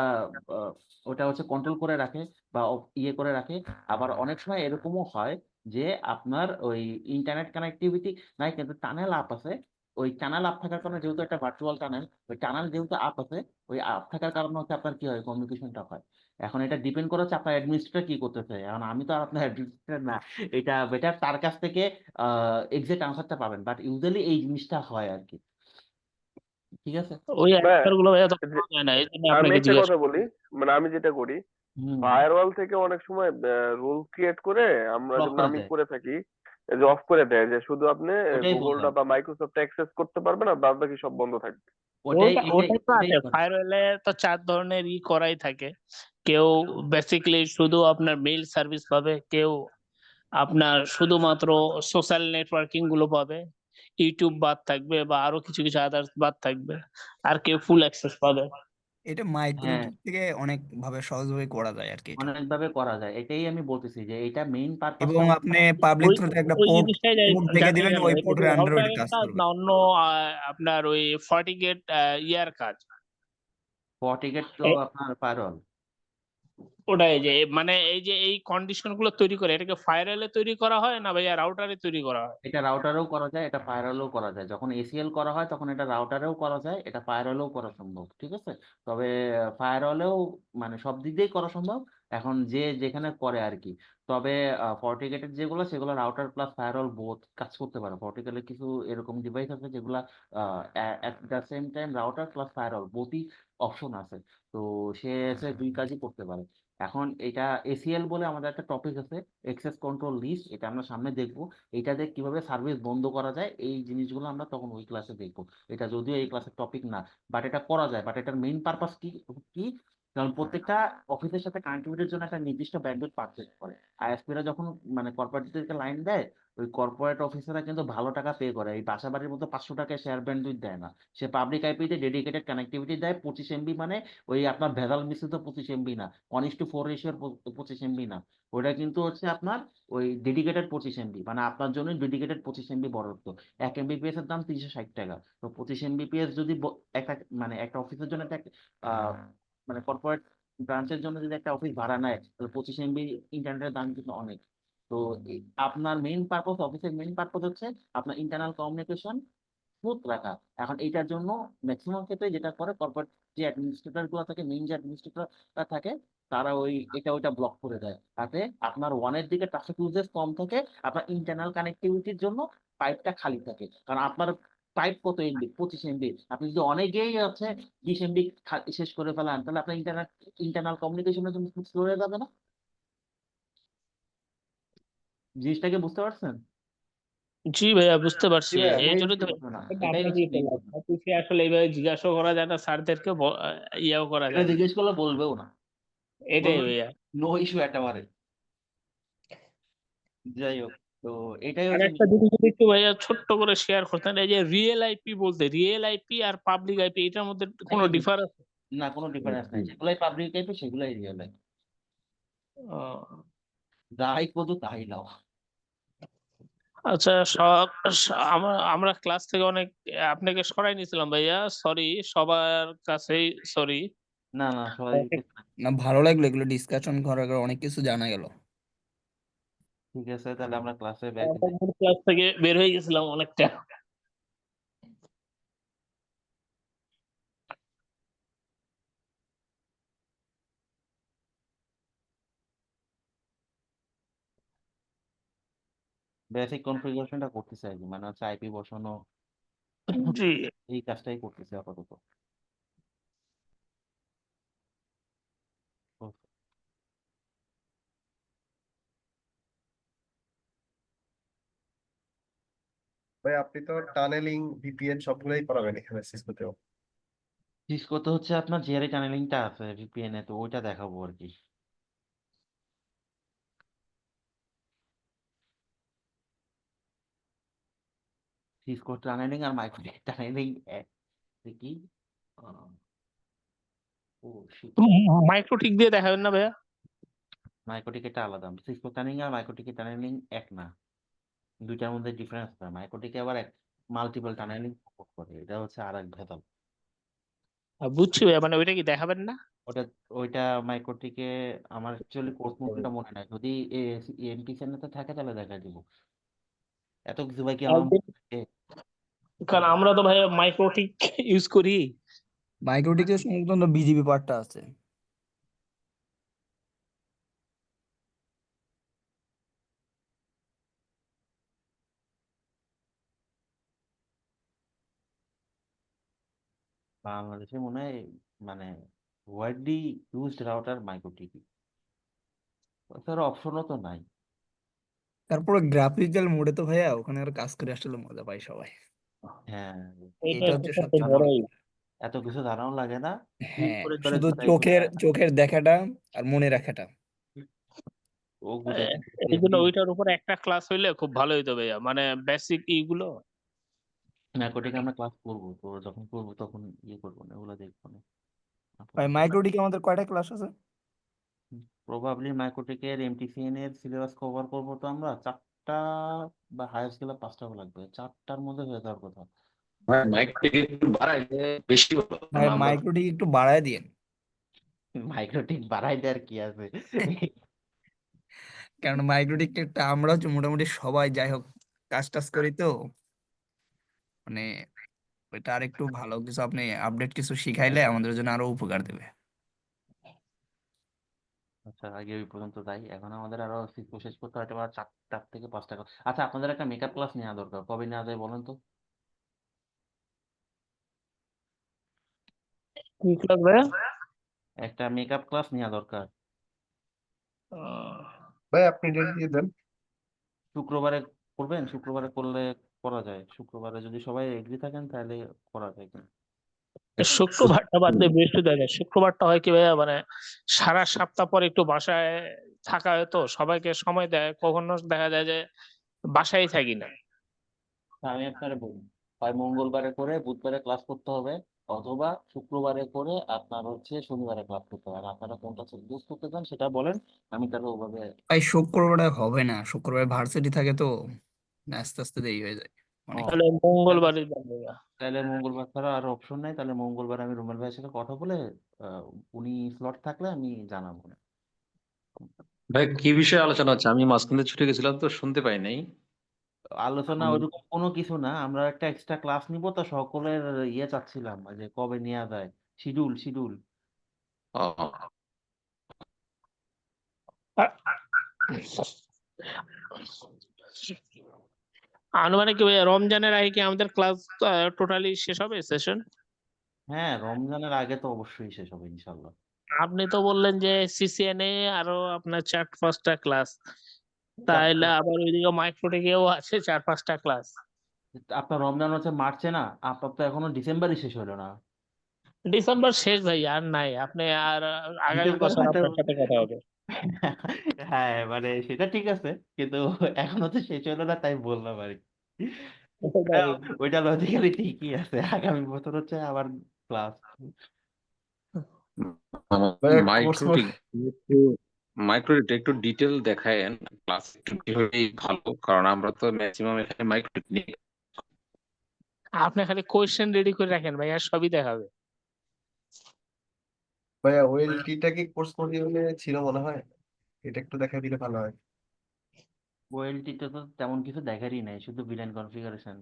আহ, ওটা হচ্ছে কন্ট্রোল করে রাখে বা ইয়ে করে রাখে। আবার অনেক সময় এরকমও হয় যে আপনার ওই ইন্টারনেট কানেক্টিভিটি নাই, কিন্তু টানেল আপ আছে। ওই টানেল আপ থাকার কারণে, যেহেতু একটা ভার্চুয়াল টানেল, ওই টানেল যেহেতু আপ আছে, ওই আপ থাকার কারণে হচ্ছে আপনার কি হয়, কমিউনিকেশনটা হয়। এখন এটা ডিপেন্ড করে হচ্ছে আপনার অ্যাডমিনিস্ট্রেটর কি করতেছে। এখন আমি তো আর আপনার অ্যাডমিনিস্ট্রেটর না, এটা বেটার তার কাছ থেকে এক্সাক্ট আনসারটা পাবেন, বাট ইউজুয়ালি এই জিনিসটা হয় আর কি। ঠিক আছে। ওই ভাই অ্যান্সার গুলো ভাইয়া তো যে পাওয়া যায় না, এই জন্য আমি আপনাকে একটা জিজ্ঞাসা। কথা বলি, মানে আমি যেটা করি, হুম, ফায়ারওয়াল থেকে অনেক সময় রুল ক্রিয়েট করে, আমরা ব্লক যেমন করে আমি দেয়, করে থাকি, যে অফ করে দেয় যে শুধু আপনি ওটাই গুগলটা বললাম, বা মাইক্রোসফট অ্যাক্সেস করতে পারবেন, আর বাদ বাকি সব বন্ধ থাকবে। ওটাই তো ওটাই আছে, করে। ফায়ারওয়েলে তো 4 ধরনের করাই থাকে। কেউ বেসিক্যালি শুধু আপনার মেইল সার্ভিস পাবে, কেউ আপনার শুধুমাত্র সোশ্যাল নেটওয়ার্কিং গুলো পাবে, ইউটিউব বাদ থাকবে বা আরো কিছু কিছু আদার্স বাদ থাকবে, আর কেউ ফুল অ্যাক্সেস পাবে। এটা হ্যাঁ মাইক্রোটিক থেকে অনেক ভাবে সহজভাবে করা যায় আর কি এটা। অনেকভাবে করা যায়, এটাই আমি বলতেছি যে এটা মেইন এবং পারপাসটা আপনি পাবলিক ওই থ্রুতে একটা ওই পোর্ট জিনিসটাই দেখে জানতে দিবেন, চাইলাম ওই এটা কি পোর্টের আন্ডারে রাউটারের কাজ কাজ করবে। না অন্য আপনার ওই ফর্টিগেট ইয়ার কাজ? ফর্টিগেট তো আপনার ফায়ারওয়াল। ওটাই যে মানে এই যে এই কন্ডিশন গুলো তৈরি করে এটাকে ফায়ারওয়ালে তৈরি করা হয় না ভাইয়া রাউটারে তৈরি করা হয়? এটা রাউটারেও করা যায়, এটা ফায়ারওয়ালেও করা যায়। যখন এসিএল করা হয় তখন এটা রাউটারেও করা যায়, এটা ফায়ারওয়ালেও করা সম্ভব, ঠিক আছে। তবে ফায়ারওয়ালেও মানে সব দিক দিয়েই করা সম্ভব, এখন যে যেখানে করে আর কি। তবে ফর্টিগেটের যেগুলো সেগুলো রাউটার প্লাস ফায়ারওয়াল বোথ কাজ করতে পারে। ফর্টিগেটের কিছু এরকম ডিভাইস আছে যেগুলা at the same time router plus firewall বোথই অপশন আছে। তো সে এসে দুই কাজই করতে পারে। এখন এটা এসিএল বলে আমাদের একটা টপিক আছে, এক্সেস কন্ট্রোল লিস্ট, এটা আমরা সামনে দেখবো। এইটাতে কিভাবে সার্ভিস বন্ধ করা যায় এই জিনিসগুলো আমরা তখন ওই ক্লাসে দেখবো। এটা যদিও এই ক্লাসের টপিক না, বাট এটা করা যায়। বাট এটার মেইন পারপাস কি কি কারণ প্রত্যেকটা অফিসের সাথে কানেক্টিভিটির জন্য একটা নির্দিষ্ট ব্যান্ডউইথ পারচেজ করে। আইএসপিরা যখন মানে কর্পোরেটদেরকে লাইন দেয়, ওই কর্পোরেট অফিসাররা কিন্তু ভালো টাকা পে করে, এই বাসাবাড়ির মতো 500 টাকায় শেয়ার ব্যান্ডউইথ দেয় না। সে পাবলিক আইপিতে ডেডিকেটেড কানেক্টিভিটি দেয় 25 MB, মানে ওই আপনার ভেজাল মিশ্রিত 25 MB না, 1:4 রেশিওর 25 MB না। ওটা কিন্তু হচ্ছে আপনার ওই ডেডিকেটেড 25 MB, মানে আপনার জন্য ডেডিকেটেড 25 MB বরাদ্দ। 1 MBPS এর দাম 360 টাকা। তো 25 MBPS যদি একটা মানে একটা অফিসের জন্য একটা মানে কর্পোরেট ব্রাঞ্চের জন্য যদি একটা অফিস ভাড়া নেয়, তাহলে 25 MB ইন্টারনেটের দাম কিন্তু অনেক। তো আপনার মেইন পারপোজ, অফিসের মেইন পারপোজ হচ্ছে আপনার ইন্টারনাল কমিউনিকেশন স্মুথ রাখা। এখন এইটার জন্য ম্যাক্সিমাম ক্ষেত্রে যেটা করে কর্পোরেট যে অ্যাডমিনিস্ট্রেটর গুলো থাকে, মেইন যে অ্যাডমিনিস্ট্রেটর থাকে, তারা ওইটা ওইটা ব্লক করে দেয়, তাতে আপনার ওয়ানের দিকে ট্রাফিক ইউজেস কম থাকে, আপনার ইন্টারনাল কানেক্টিভিটির জন্য পাইপটা খালি থাকে। কারণ আপনার পাইপ কত এমবি? 25 MB। আপনি যদি অনেকেই আছে 20 MB শেষ করে ফেলান, তাহলে আপনার ইন্টারনাল কমিউনিকেশনের জন্য স্লো হয়ে যাবে না? জিনিসটাকে বুঝতে পারছেন? জি ভাইয়া বুঝতে পারছি, এই এটাই জন্য হচ্ছে তো ঘটনা, এটা এটাই হচ্ছে আপনাকে main ঘটনা। অফিসে আসলে এইভাবে জিজ্ঞাসা করা যায় না, স্যারদেরকে ইয়াও করা এটা যায় না। জিজ্ঞেস করলে বলবেও না, এটাই বলবেন ভাইয়া। নো ইস্যু একেবারে। যাই হোক, তো এটাই আর হচ্ছে একটা জিনিস যদি একটু ভাইয়া ছোট্ট করে শেয়ার করতেন, এই যে রিয়েল আইপি বলতে রিয়েল আইপি আর পাবলিক আইপি এটার মধ্যে কোনো একই জিনিস। ডিফারেন্স? না, কোনো ডিফারেন্স নাই, যেগুলাই পাবলিক টাইপের সেগুলাই রিয়েল লাইফ। যাই করো তাই নাও। আচ্ছা আমরা আমরা ক্লাস থেকে অনেক আপনাকে সরাই নিয়েছিলাম ভাইয়া, সরি সবার কাছেই সরি। না না, সবাই না, ভালো লাগলো এগুলো ডিসকাশন করার পর, অনেক কিছু জানা গেল। ঠিক আছে, তাহলে আমরা ক্লাসে ব্যাক। ক্লাস থেকে বের হয়ে গেছিলাম অনেকটা। বেসিক কনফিগারেশনটা করতেছে আর কি, মানে হচ্ছে আইপি বসানো, জি এই কাজটাই করতেছে আপাতত। ভাই আপনি তো টানেলিং ভিপিএন সবগুলাই করাবেন এখানে সিসকোতেও। সিসকোতে হচ্ছে আপনার জিআরই টানেলিংটা আছে ভিপিএন এ, তো ওইটা দেখাবো আর কি। সিসকো টানেলিং আর মাইক্রো টানেলিং কি? ও শিট, মাইক্রোটিক দিয়ে দেখাবেন না ভাইয়া? মাইক্রোটিকেটটা আলাদা। সিসকো টানেলিং আর মাইক্রোটিকেট টানেলিং এক না, দুইটার মধ্যে ডিফারেন্স আছে। মাইক্রোটিকে আবার মাল্টিপল টানেলিং সাপোর্ট করে, এটা হচ্ছে আর এক ভেদাল। বুঝছি ভাইয়া, মানে ওইটা কি দেখাবেন না? ওটা ওইটা মাইক্রোটিকে আমার অ্যাকচুয়ালি কোর্স নোটটা মনে নাই, যদি এমটি চ্যানেলতে থাকে তাহলে দেখা দিব। এত কিছু ভাই কি আমার মনে থাকে? কারণ আমরা তো ভাইয়া মাইক্রোটিক ইউজ করি। মাইক্রোটিকের সংক্রান্ত বিজিবি পার্টটা আছে। বাংলাদেশে মনে হয় মানে ওয়াইডলি ইউজড রাউটার মাইক্রোটিকি, তার অপশনও তো নাই। তারপরে গ্রাফিক্যাল মোডে তো ভাইয়া ওখানে আর কাজ করে আসলে মজা পাই সবাই। হ্যাঁ, এটা এটা হচ্ছে হচ্ছে সবচেয়ে সবচেয়ে বড়। বড়। এত কিছু ধারণা লাগে না, ক্লিক হ্যাঁ, করে করে শুধু কোথায় চোখের কোথায় চোখের দেখাটা আর মনে রাখাটা। ও বুঝাইতে এই জন্য ওইটার উপর একটা ক্লাস হইলে খুব ভালো হইতো ভাইয়া, মানে বেসিক ইগুলো। নার্কোটিক আমরা ক্লাস করবো, তো যখন করবো তখন ইয়ে করবো না, ওগুলো দেখবো না। ভাই মাইক্রোটিকে আমাদের কয়টা ক্লাস আছে? প্রবাবলি মাইক্রোটেকের এমটিসিএন এর সিলেবাস কভার করবো তো আমরা 4টা বা হাইয়েস্ট গেলে 5টা লাগবে, 4টার মধ্যে হয়ে যাওয়ার কথা। ভাই মাইক্রোটিকে একটু বাড়াইলে বেশি হলো, ভাই কারণ আমরা মাইক্রোটিক একটু বাড়ায় দিয়েন, মাইক্রোটেক বাড়াই দেওয়ার কি আছে? কারণ মাইক্রোটিকটা একটু আমরা হচ্ছে মোটামুটি সবাই যাই হোক কাজ টাজ করি তো, মানে ওইটা আর একটু ভালো কিছু আপনি আপডেট কিছু শিখাইলে আমাদের জন্য আরো উপকার দেবে। আচ্ছা, আগে ওই পর্যন্ত যাই। এখন আমাদের আরো শেষ করতে হয়তো বা 4টা থেকে 5টা ক্লাস। আচ্ছা, আপনাদের একটা মেকআপ ক্লাস নেওয়া দরকার, কবে নেওয়া যায় বলেন তো? কি ক্লাস ভাইয়া? একটা মেকআপ ক্লাস নেওয়া দরকার। আহ, ভাই আপনি ডেট দিয়ে দেন। শুক্রবারে করবেন? শুক্রবারে করলে করা যায়। শুক্রবারে যদি সবাই এগ্রি থাকেন তাহলে করা যায় কিন্তু। শুক্রবারটা বাদ দিয়ে বৃহস্পতিবার, শুক্রবারটা হয় কি ভাইয়া, মানে সারা সপ্তাহ পর একটু বাসায় থাকা হয় তো, সবাইকে সময় দেয়, কখনো দেখা যায় যে বাসায় থাকি না। আমি আপনারে বলি, হয় মঙ্গলবারে করে বুধবারে ক্লাস করতে হবে, অথবা শুক্রবারে করে আপনার হচ্ছে শনিবারে ক্লাস করতে হবে। আর আপনারা কোনটা চুজ করতে চান সেটা বলেন, আমি তাহলে ওভাবে। ভাই শুক্রবারে হবে না, শুক্রবারে ভার্সিটি থাকে তো, আস্তে আস্তে দেরি হয়ে যায় অনেক। ও, তাহলে তাহলে মঙ্গলবারই যান ভাইয়া। তাহলে মঙ্গলবার ছাড়া আর অপশন নাই। তাহলে মঙ্গলবার আমি রুমেল ভাইয়ের সাথে কথা বলে আহ, উনি স্লট থাকলে আমি জানাবো। ভাই কি বিষয়ে আলোচনা হচ্ছে? আমি মাঝখানে ছুটে গেছিলাম তো শুনতে পাই নাই। আলোচনা উম, ওইরকম কোনো কিছু না, আমরা একটা এক্সট্রা ক্লাস নিব তো সকলের ইয়ে চাচ্ছিলাম যে কবে নেওয়া যায়, শিডিউল শিডিউল। ও, আ- আনুমানিক কি ভাইয়া রমজানের আগে কি আমাদের ক্লাস টোটালি শেষ হবে সেশন? হ্যাঁ, রমজানের আগে তো অবশ্যই শেষ হবে ইনশাল্লাহ। আপনি তো বললেন যে সিসিএনএ আরো আপনার 4-5টা ক্লাস, তাইলে চারটা। আবার ওইদিকে মাইক্রোটেকেও আছে 4-5টা ক্লাস। আপনার রমজান হচ্ছে মার্চে না, আপনার তো এখনো ডিসেম্বরই শেষ হলো না। ডিসেম্বর শেষ ভাই, আর নাই আপনি আর, আগামী ডিসেম্বর বছর হয়তো আপনার সাথে কথা হবে। হ্যাঁ মানে সেটা ঠিক আছে, কিন্তু এখনো তো শেষ হলো না তাই বললাম আর কি। ওটা ওটাই। ওইটা লজিক্যালি ঠিকই আছে, আগামী বছর হচ্ছে আবার ক্লাস। ভাই কোর্স মাইক্রোটিক একটু মাইক্রোটিক একটু ডিটেল দেখায়েন, ক্লাস একটু হলেই ভালো, কারণ আমরা তো ম্যাক্সিমাম এখানে মাইক্রোটিক নিয়ে। আপনি খালি কোয়েশ্চেন রেডি করে রাখেন ভাই, আর সবই দেখাবে। ভাইয়া ওএলটিটা কি কোর্স মডিউলে ছিল মনে হয়, এটা একটু দেখা দিলে ভালো হয়। ওএলটিতে তো তেমন কিছু দেখারই নাই, শুধু ভিলেন কনফিগারেশন।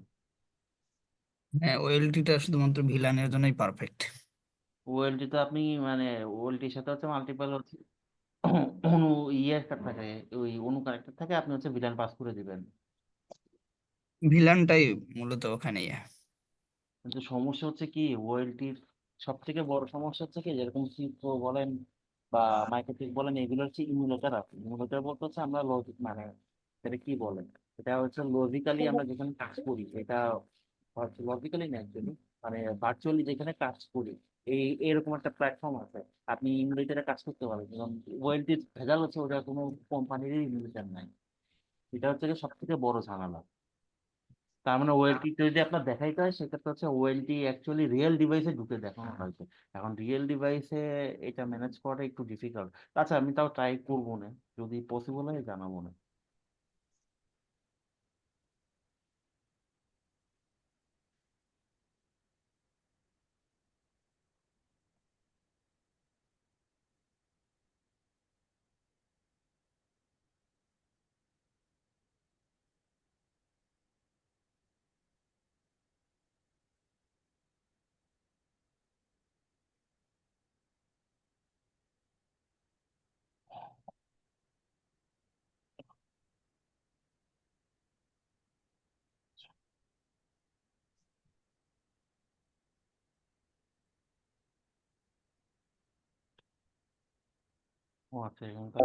হ্যাঁ ওএলটিটা শুধুমাত্র ভিলানের জন্যই পারফেক্ট। ওএলটি তো আপনি মানে ওএলটির সাথে হচ্ছে মাল্টিপল হচ্ছে অনু ইয়ে একটা থাকে, ওই অনু কানেক্টর থাকে, আপনি হচ্ছে ভিলেন পাস করে দিবেন। ভিলানটাই মূলত ওখানে কিন্তু সমস্যা হচ্ছে কি, ওএলটির সব থেকে বড় সমস্যা হচ্ছে কি, যেরকম সিপ্রো বলেন বা মাইক্রোটিক বলেন, এগুলো হচ্ছে ইমুলেটর আছে। ইমুলেটর বলতে হচ্ছে আমরা লজিক মানে এটা কি বলেন, এটা হচ্ছে লজিক্যালি আমরা যেখানে কাজ করি, এটা হচ্ছে লজিক্যালি না অ্যাকচুয়ালি, মানে ভার্চুয়ালি যেখানে কাজ করি, এরকম একটা প্ল্যাটফর্ম আছে। আপনি ইমুলেটরে কাজ করতে পারবেন, এবং ওএলটির ভেজাল হচ্ছে ওটা কোনো কোম্পানিরই ইমুলেটর নাই। এটা হচ্ছে সব থেকে বড় ঝামেলা। তার মানে ওএলটি যদি আপনার দেখাইতে হয়, সেক্ষেত্রে হচ্ছে ওএলটি অ্যাকচুয়ালি রিয়েল ডিভাইসে ঢুকে দেখানো হয়েছে। এখন রিয়েল ডিভাইসে এটা ম্যানেজ করা একটু ডিফিকাল্ট। আচ্ছা, আমি তাও ট্রাই করবো না, যদি পসিবল হয় জানাবো না। ও আচ্ছা, এখন তো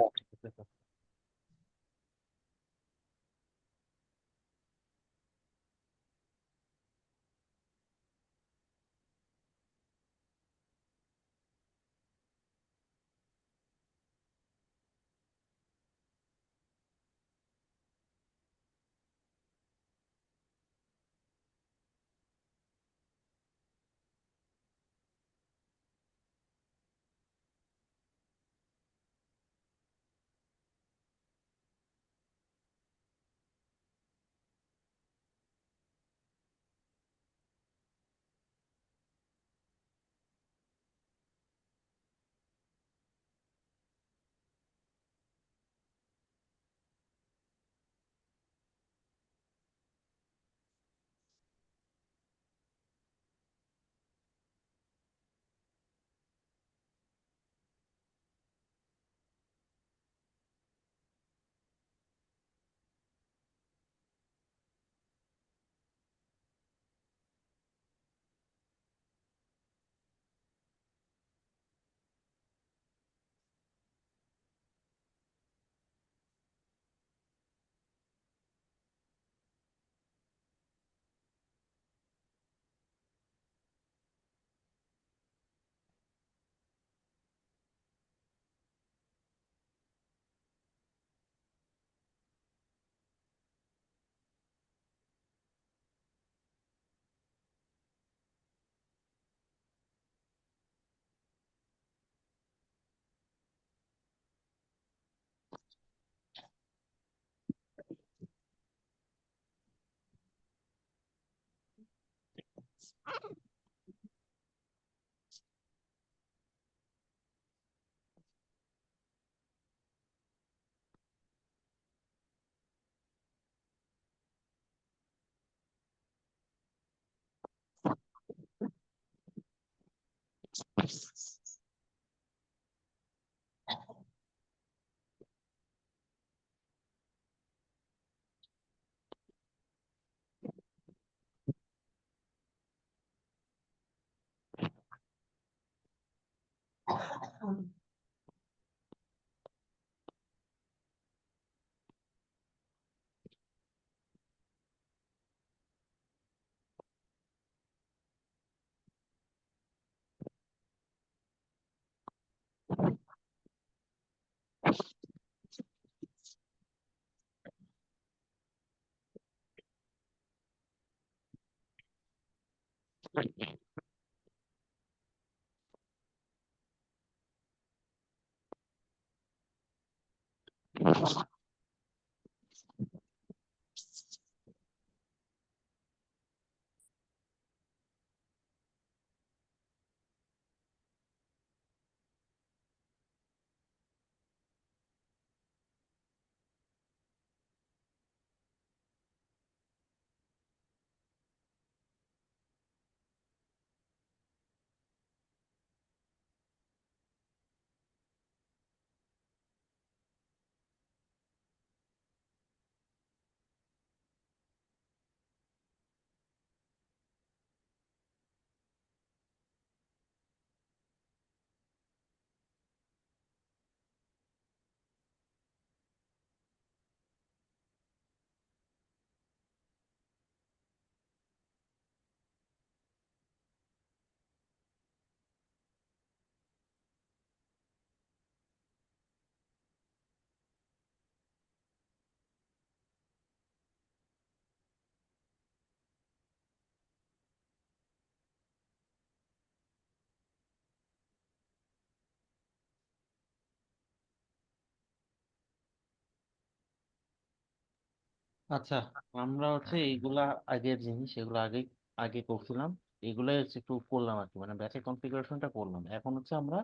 আচ্ছা, আমরা হচ্ছে এইগুলা আগের জিনিস, এগুলো আগে আগে করছিলাম, এগুলাই হচ্ছে একটু করলাম আর কি, মানে ব্যাচের কনফিগারেশনটা করলাম। এখন হচ্ছে আমরা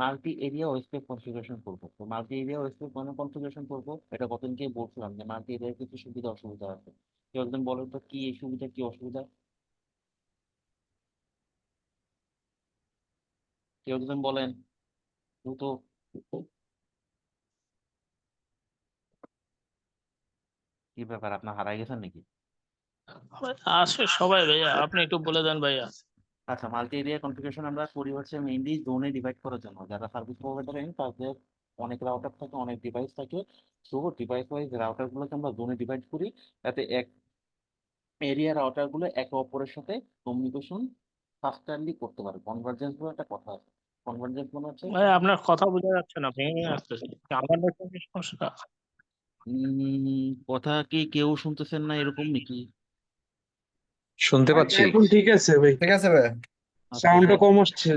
মাল্টি এরিয়া ওয়েস্টেপ কনফিগারেশন করবো। তো মাল্টি এরিয়া ওয়েস্টেপ মানে কনফিগারেশন করবো, এটা কতদিনকে বলছিলাম যে মাল্টি এরিয়ার কিছু সুবিধা অসুবিধা আছে। কেউ একজন বলেন তো কি এই সুবিধা কি অসুবিধা, কেউ একজন বলেন দ্রুত। কি ব্যাপার, আপনার হারাই গেছেন নাকি? আসে সবাই ভাইয়া, আপনি একটু বলে দেন ভাইয়া। আচ্ছা, মাল্টি এরিয়া কনফিগারেশন আমরা করি হচ্ছে মেইনলি জোনে ডিভাইড করার জন্য। যারা সার্ভিস প্রোভাইডার তাদের অনেক রাউটার থাকে, অনেক ডিভাইস থাকে। তো ডিভাইস ওয়াইজ রাউটার গুলোকে আমরা জোনে ডিভাইড করি, যাতে এক এরিয়া রাউটার গুলো একে অপরের সাথে কমিউনিকেশন ফাস্টারলি করতে পারে। কনভার্জেন্স বলে একটা কথা আছে। কনভার্জেন্স মানে হচ্ছে ভাই আপনার কথা বোঝা যাচ্ছে না, ভেঙে ভেঙে আসতেছে। আমার নেটওয়ার্কের সমস্যা। কথা কি কেউ শুনতেছেন না এরকম নাকি? শুনতে পাচ্ছি। এখন ঠিক আছে ভাই, ঠিক আছে ভাই। আচ্ছা, সাউন্ডটা কম আসছে।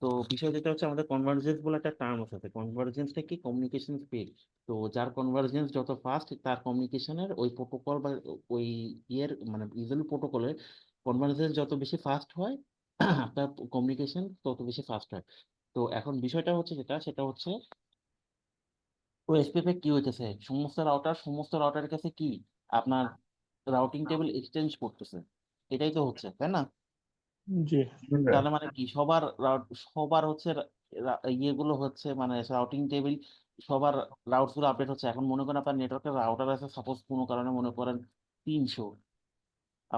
তো বিষয় যেটা হচ্ছে আমাদের কনভার্জেন্স বলে একটা টার্ম আছে। কনভার্জেন্সটা কি? Communication speed. তো যার কনভার্জেন্স যত ফাস্ট, তার কমিউনিকেশনের ওই প্রোটোকল বা ওই ইয়ের মানে ইউজুয়াল প্রোটোকলের কনভার্জেন্স যত বেশি ফাস্ট হয়, আপনার কমিউনিকেশন তত বেশি ফাস্ট হয়। তো এখন বিষয়টা হচ্ছে যেটা, সেটা হচ্ছে ওএসপি কি হইতেছে, সমস্ত রাউটারের কাছে কি আপনার রাউটিং টেবিল এক্সচেঞ্জ করতেছে। এটাই তো হচ্ছে, তাই না? জি। তার মানে কি সবার হচ্ছে ইয়েগুলো হচ্ছে মানে রাউটিং টেবিল, সবার রাউট গুলো আপডেট হচ্ছে। এখন মনে করেন আপনার নেটওয়ার্কের রাউটার আছে সাপোজ কোনো কারণে মনে করেন 300,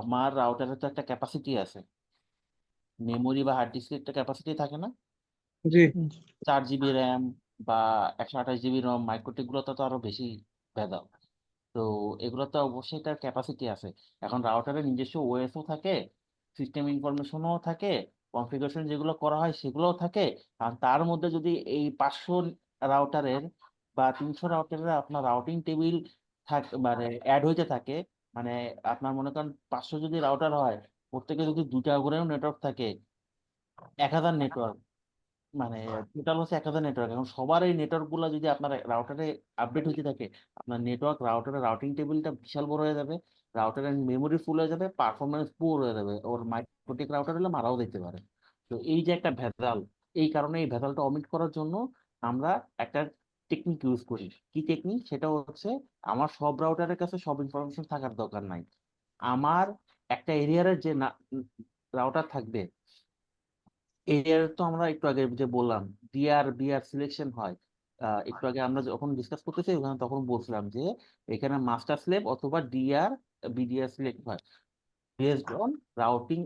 আমার রাউটারের তো একটা ক্যাপাসিটি আছে, মেমোরি বা হার্ড ডিস্কের একটা ক্যাপাসিটি থাকে না? জি 4 জিবি র্যাম বা 128 জিবি রম, মাইক্রোটিক গুলো তো আরো বেশি ভেজাল। তো এগুলো তো অবশ্যই তার ক্যাপাসিটি আছে। এখন রাউটারের নিজস্ব ওএসও থাকে, সিস্টেম ইনফরমেশনও থাকে, কনফিগারেশন যেগুলো করা হয় সেগুলোও থাকে। আর তার মধ্যে যদি এই 500 রাউটারের বা 300 রাউটারের আপনার রাউটিং টেবিল মানে অ্যাড হইতে থাকে, মানে আপনার মনে করেন 500 যদি রাউটার হয়, প্রত্যেকে যদি 2টা করেও নেটওয়ার্ক থাকে, 1000 নেটওয়ার্ক, মানে টোটাল হচ্ছে 1000 নেটওয়ার্ক। এখন সবার এই নেটওয়ার্ক গুলো যদি আপনার রাউটারে আপডেট হতে থাকে, আপনার নেটওয়ার্ক রাউটারের রাউটিং টেবিলটা বিশাল বড় হয়ে যাবে। রাউটারের মেমোরি ফুল হয়ে যাবে, পারফরমেন্স পুয়ার হয়ে যাবে, ওর মাইক্রোটিক রাউটার হলে মারাও দিতে পারে। তো এই যে একটা ভেজাল, এই কারণে এই ভেজালটা অমিট করার জন্য আমরা একটা টেকনিক ইউজ করি। কি টেকনিক? সেটা হচ্ছে আমার সব রাউটারের কাছে সব ইনফরমেশন থাকার দরকার নাই। আমার একটা এরিয়ার যে রাউটার থাকবে, এরিয়ার তো আমরা একটু আগে যে বললাম ডিআর বিআর সিলেকশন হয়। একটু আগে আমরা যখন ডিসকাস করতেছি ওখানে তখন বলছিলাম যে এখানে মাস্টার স্লেভ অথবা ডিআর বিডিআর সিলেক্ট হয় based on routing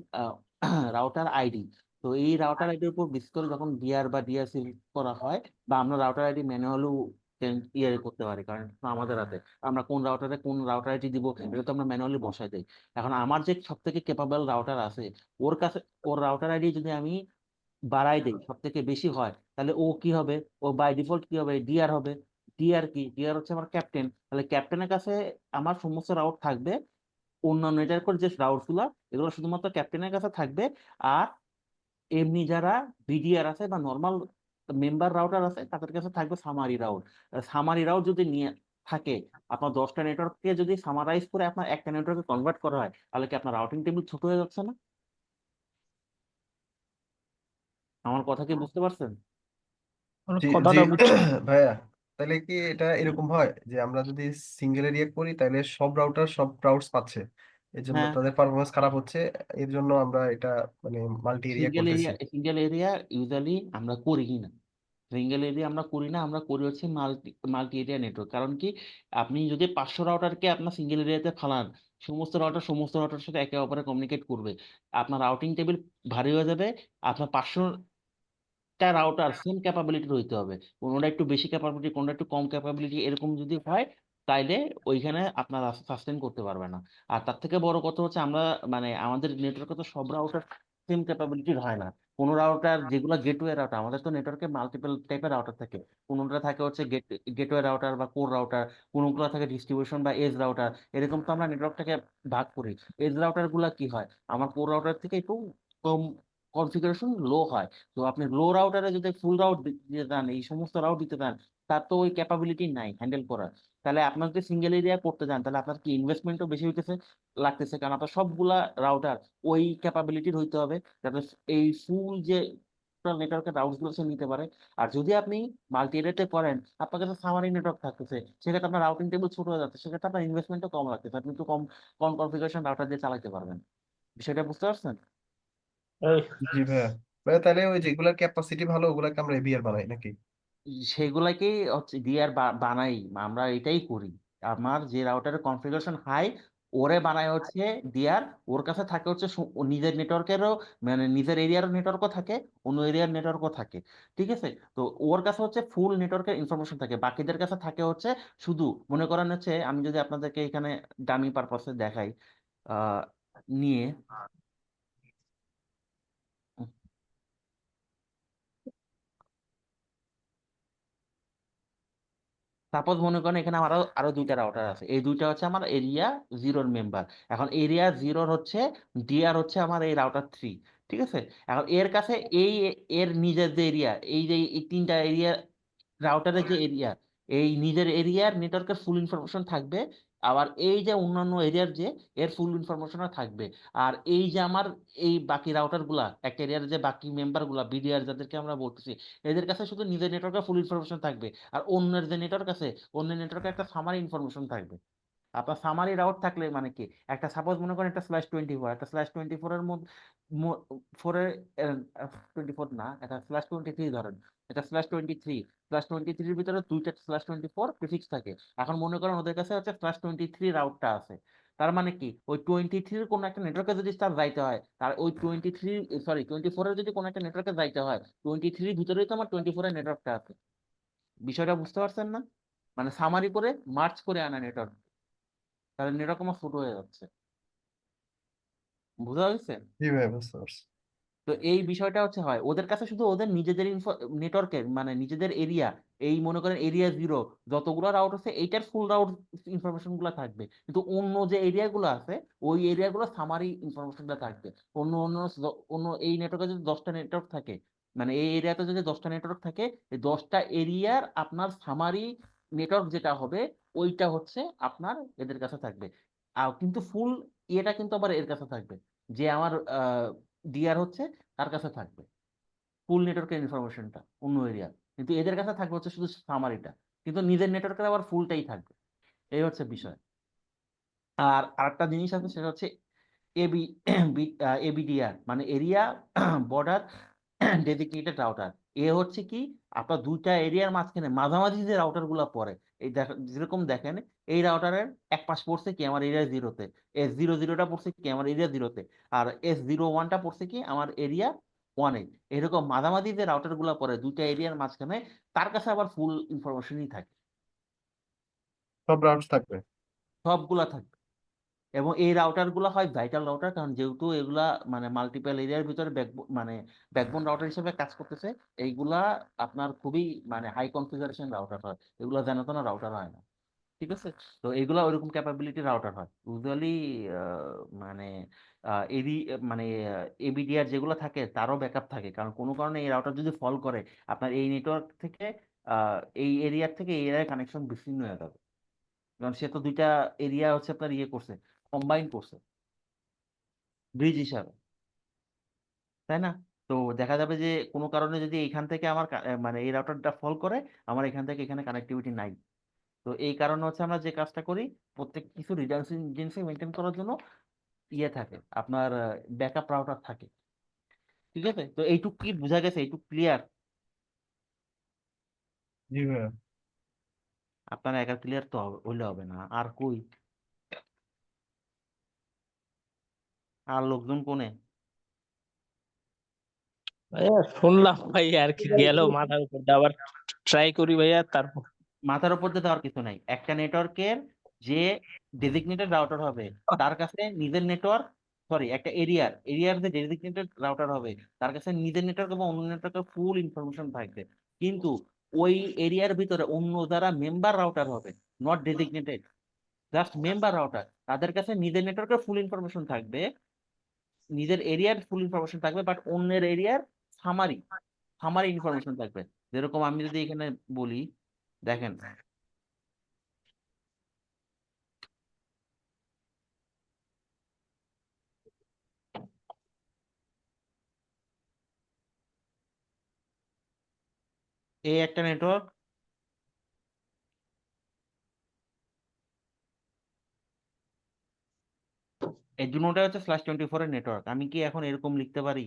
router ID. তো এই রাউটার আইডির উপর বেস করে যখন বিআর বা ডিআর সিলেক্ট করা হয়, বা আমরা রাউটার আইডি ম্যানুয়ালও ইয়ে করতে পারি, কারণ এটা তো আমাদের হাতে আমরা কোন রাউটারে কোন রাউটার আইডি দিব এটা তো আমরা ম্যানুয়ালি বসাই দেই। এখন আমার যে সব থেকে ক্যাপাবল রাউটার আছে, ওর কাছে ওর রাউটার আইডি যদি আমি বাড়াই দেই, সব থেকে বেশি হয়, তাহলে ও কি হবে? ও বাই ডিফল্ট কি হবে? ডিআর হবে। ডিআর কি? ডিআর হচ্ছে আমার ক্যাপ্টেন। তাহলে ক্যাপ্টেনের কাছে আমার সমস্ত রাউট থাকবে, অন্যান্য নেটওয়ার্কের যে রাউট গুলা এগুলো শুধুমাত্র ক্যাপ্টেনের কাছে থাকবে। আর এমনি যারা বিডিআর আছে বা নর্মাল মেম্বার রাউটার আছে তাদের কাছে থাকবে সামারি রাউট। সামারি রাউট যদি নিয়ে থাকে, আপনার 10টা নেটওয়ার্ককে যদি সামারাইজ করে আপনার একটা নেটওয়ার্কে কনভার্ট করা হয়, তাহলে কি আপনার রাউটিং টেবিল ছোট হয়ে যাচ্ছে না? আমার কথা কি বুঝতে পারছেন? আমার জি জি কথাটা বুঝছি। ভাইয়া, তাহলে কি এটা এরকম হয় যে আমরা যদি সিঙ্গেল এরিয়া করি তাহলে সব রাউটার সব রাউটস পাচ্ছে, এর জন্য হ্যাঁ, তাদের পারফরমেন্স খারাপ হচ্ছে, এর জন্য আমরা এটা মানে মাল্টি এরিয়া করতেছি। সিঙ্গেল এরিয়া ইউজুয়ালি আমরা করি না। সিঙ্গেল এরিয়া আমরা করি না, আমরা করি হচ্ছে মাল্টি মাল্টি এরিয়া নেটওয়ার্ক। কারণ কি, আপনি যদি 500 রাউটারকে আপনার সিঙ্গেল এরিয়াতে ফালান, সমস্ত রাউটার সাথে একে অপরে কমিউনিকেট করবে, আপনার রাউটিং টেবিল ভারী হয়ে যাবে। আপনার 500টা রাউটার সেম ক্যাপাবিলিটির হইতে হবে, কোনোটা একটু বেশি ক্যাপাবিলিটি কোনোটা একটু কম ক্যাপাবিলিটি, এরকম যদি হয় তাইলে ওইখানে আপনার সাস্টেন করতে পারবে না। আর তার থেকে বড় কথা হচ্ছে আমরা মানে আমাদের নেটওয়ার্কে তো সব রাউটার সেম ক্যাপাবিলিটির হয় না। কোনো রাউটার যেগুলো গেটওয়ে রাউটার, আমাদের তো নেটওয়ার্কে মাল্টিপল টাইপের রাউটার থাকে। কোনোটা থাকে হচ্ছে গেটওয়ে রাউটার বা কোর রাউটার, কোনোগুলো থাকে ডিস্ট্রিবিউশন বা এজ রাউটার। এরকম তো আমরা নেটওয়ার্কটাকে ভাগ করি। এজ রাউটার গুলা কি হয়, আমার কোর রাউটার থেকে একটু কম কনফিগারেশন লো হয়। তো আপনি লো রাউটারে যদি ফুল রাউট দিতে চান, এই সমস্ত রাউট দিতে চান, তার তো ওই ক্যাপাবিলিটি নাই হ্যান্ডেল করার। তাহলে আপনার যদি সিঙ্গেল এরিয়া করতে চান, তাহলে আপনার কি ইনভেস্টমেন্টও বেশি হইতেছে লাগতেছে, কারণ আপনার সবগুলা রাউটার ওই ক্যাপাবিলিটির হইতে হবে যাতে এই ফুল যে নেটওয়ার্কের রাউট গুলো সে নিতে পারে। আর যদি আপনি মাল্টি এরিয়াতে করেন, আপনার কাছে সামারি নেটওয়ার্ক থাকতেছে, সেক্ষেত্রে আপনার রাউটিং টেবিল ছোট হয়ে যাচ্ছে, সেক্ষেত্রে আপনার ইনভেস্টমেন্টও কম লাগতেছে, আপনি একটু কম কম কনফিগারেশন রাউটার দিয়ে চালাতে পারবেন। বিষয়টা বুঝতে পারছেন? এই, জি ভাইয়া। ভাইয়া তাহলে ওই যেগুলোর ক্যাপাসিটি ভালো ওগুলাকে আমরা এবিআর বানাই নাকি? সেগুলাকেই হচ্ছে ডিআর বানাই, আমরা এটাই করি। আমার যে রাউটারের কনফিগারেশন হাই, ওরে বানায় হচ্ছে ডিআর। ওর কাছে থাকে হচ্ছে ও নিজের নেটওয়ার্কেরও মানে নিজের এরিয়ার নেটওয়ার্কও থাকে, অন্য এরিয়ার নেটওয়ার্কও থাকে। ঠিক আছে? তো ওর কাছে হচ্ছে ফুল নেটওয়ার্কের ইনফরমেশন থাকে, বাকিদের কাছে থাকে হচ্ছে শুধু, মনে করেন হচ্ছে আমি যদি আপনাদেরকে এখানে ডামি পারপাসে দেখাই আহ নিয়ে, সাপোজ মনে করেন এখানে আমার আরো আরো দুইটা রাউটার আছে, এই দুইটা হচ্ছে আমার এরিয়া জিরোর মেম্বার। এখন এরিয়া জিরোর হচ্ছে ডিআর হচ্ছে আমার এই রাউটার 3। ঠিক আছে? এখন এর কাছে এই এর নিজের যে এরিয়া, এই যে এই 3টা এরিয়া রাউটারের যে এরিয়া, এই নিজের এরিয়ার নেটওয়ার্কের ফুল ইনফরমেশন থাকবে। আবার এই যে অন্যান্য এরিয়ার যে এর ফুল ইনফরমেশনও থাকবে। আর এই যে আমার এই বাকি রাউটার গুলা, একটা এরিয়ার যে বাকি মেম্বার গুলা বিডিআর যাদেরকে আমরা বলতেছি, এদের কাছে শুধু নিজের নেটওয়ার্কের ফুল ইনফরমেশন থাকবে। আর অন্যের যে নেটওয়ার্ক আছে, অন্য নেটওয়ার্কে একটা সামারি ইনফরমেশন থাকবে। আপনার সামারি রাউট থাকলে মানে কি, একটা সাপোজ মনে করেন একটা /24, একটা /24 এর মধ্যে 4 এর 24 না, একটা /23 ধরেন, এটা /23 ভিতরে দুইটা /24 প্রিফিক্স থাকে। এখন মনে করেন ওদের কাছে হচ্ছে /23 রাউটটা আছে। তার মানে কি, ওই 23 কোন একটা নেটওয়ার্কে যদি তার যাইতে হয়, তার ওই 24 এর যদি কোন একটা নেটওয়ার্কে যাইতে হয়, 23 ভিতরেই তো আমার 24 এর নেটওয়ার্কটা আছে। বিষয়টা বুঝতে পারছেন না? মানে সামারি করে মার্চ করে আনা নেটওয়ার্ক, তাহলে নেটওয়ার্ক আমার ছোট হয়ে যাচ্ছে। বুঝা হয়েছে? জি ভাইয়া, বুঝতে পারছি। তো এই বিষয়টা হচ্ছে হয় ওদের কাছে শুধু ওদের নিজেদের নেটওয়ার্কের মানে নিজেদের এরিয়া, এই মনে করেন এরিয়া জিরো যতগুলো রাউট আছে এইটার ফুল রাউট ইনফরমেশন গুলো থাকবে, কিন্তু অন্য যে এরিয়া গুলো আছে ওই এরিয়া গুলো সামারি ইনফরমেশনটা থাকবে। অন্য অন্য অন্য এই নেটওয়ার্কে যদি 10টা নেটওয়ার্ক থাকে, মানে এই এরিয়াতে যদি 10টা নেটওয়ার্ক থাকে, এই 10টা এরিয়ার আপনার সামারি নেটওয়ার্ক যেটা হবে ওইটা হচ্ছে আপনার এদের কাছে থাকবে। কিন্তু ফুল ইয়েটা কিন্তু আবার এর কাছে থাকবে, যে আমার ডিআর হচ্ছে তার কাছে থাকবে ফুল নেটওয়ার্কের ইনফরমেশনটা অন্য এরিয়া, কিন্তু এদের কাছে থাকবে হচ্ছে শুধু সামারিটা, কিন্তু নিজের নেটওয়ার্কের আবার ফুলটাই থাকবে। এই হচ্ছে বিষয়। আর আরেকটা জিনিস আছে, সেটা হচ্ছে এবি এবিডিআর, মানে এরিয়া বর্ডার ডেডিকেটেড রাউটার। এ হচ্ছে কি, আপনার দুইটা এরিয়ার মাঝখানে মাঝামাঝি যে রাউটার গুলা পড়ে, এই যেরকম দেখেন এই রাউটারের এক পাশ পড়ছে কি আমার এরিয়া জিরোতে, S00টা পড়ছে কি আমার এরিয়া জিরোতে, আর S01টা পড়ছে কি আমার এরিয়া ওয়ানে। এরকম মাঝামাঝি যে রাউটার গুলা পড়ে দুইটা এরিয়ার মাঝখানে, তার কাছে আবার ফুল ইনফরমেশনই থাকে, সব রাউটস থাকবে। সবগুলা থাকবে। এবং এই রাউটার গুলা হয় ভাইটাল রাউটার, কারণ যেহেতু এগুলা মানে মাল্টিপল এরিয়ার ভিতরে মানে ব্যাকবোন রাউটার হিসেবে কাজ করতেছে, এইগুলা আপনার খুবই মানে হাই কনফিগারেশন রাউটার হয়, এগুলা জানা তো না রাউটার হয় না। ঠিক আছে, তো এগুলা ওইরকম ক্যাপাবিলিটি রাউটার হয় ইউজুয়ালি। মানে এডি মানে এবিডিআর যেগুলো থাকে তারও ব্যাকআপ থাকে, কারণ কোনো কারণে এই রাউটার যদি ফল করে, আপনার এই নেটওয়ার্ক থেকে এই এরিয়ার থেকে এই এরিয়ার কানেকশন বিচ্ছিন্ন হয়ে যাবে, কারণ সে তো দুইটা এরিয়া হচ্ছে আপনার ইয়ে করছে, কম্বাইন করছে ব্রিজ হিসাবে, তাই না? তো দেখা যাবে যে কোনো কারণে যদি এইখান থেকে আমার মানে এই রাউটারটা ফল করে, আমার এখান থেকে এখানে কানেক্টিভিটি নাই। তো এই কারণে হচ্ছে আমরা যে কাজটা করি, প্রত্যেক কিছু রিডান্ডেন্সি মেনটেন করার জন্য ইয়ে থাকে আপনার, ব্যাকআপ রাউটার থাকে। ঠিক আছে, তো এইটুক কি বোঝা গেছে? এইটুক ক্লিয়ার? জি ভাইয়া। আপনার একা ক্লিয়ার তো হইলে হবে না, আর কই, আর লোকজন কোনে? ভাইয়া শুনলাম ভাইয়া আর কি গেল মাথার উপর দিয়ে, আবার ট্রাই করি ভাইয়া তারপর। মাথার উপর দিয়ে দেওয়ার কিছু নাই। একটা নেটওয়ার্কের যে ডেজিগনেটেড রাউটার হবে, তার কাছে নিজের নেটওয়ার্ক, সরি একটা এরিয়ার যে ডেজিগনেটেড রাউটার হবে, তার কাছে নিজের নেটওয়ার্ক এবং অন্য নেটওয়ার্কের ফুল ইনফরমেশন থাকবে। কিন্তু ওই এরিয়ার ভিতরে অন্য যারা মেম্বার রাউটার হবে, not designated, just member router, তাদের কাছে নিজের নেটওয়ার্কের ফুল ইনফরমেশন থাকবে, নিজের এরিয়ার ফুল ইনফরমেশন থাকবে, বাট অন্যের এরিয়ার সামারি সামারি ইনফরমেশন থাকবে। যেরকম আমি যদি এখানে বলি, দেখেন এই একটা নেটওয়ার্ক, এই দুটোটা হচ্ছে /24 এর নেটওয়ার্ক। আমি কি এখন এরকম লিখতে পারি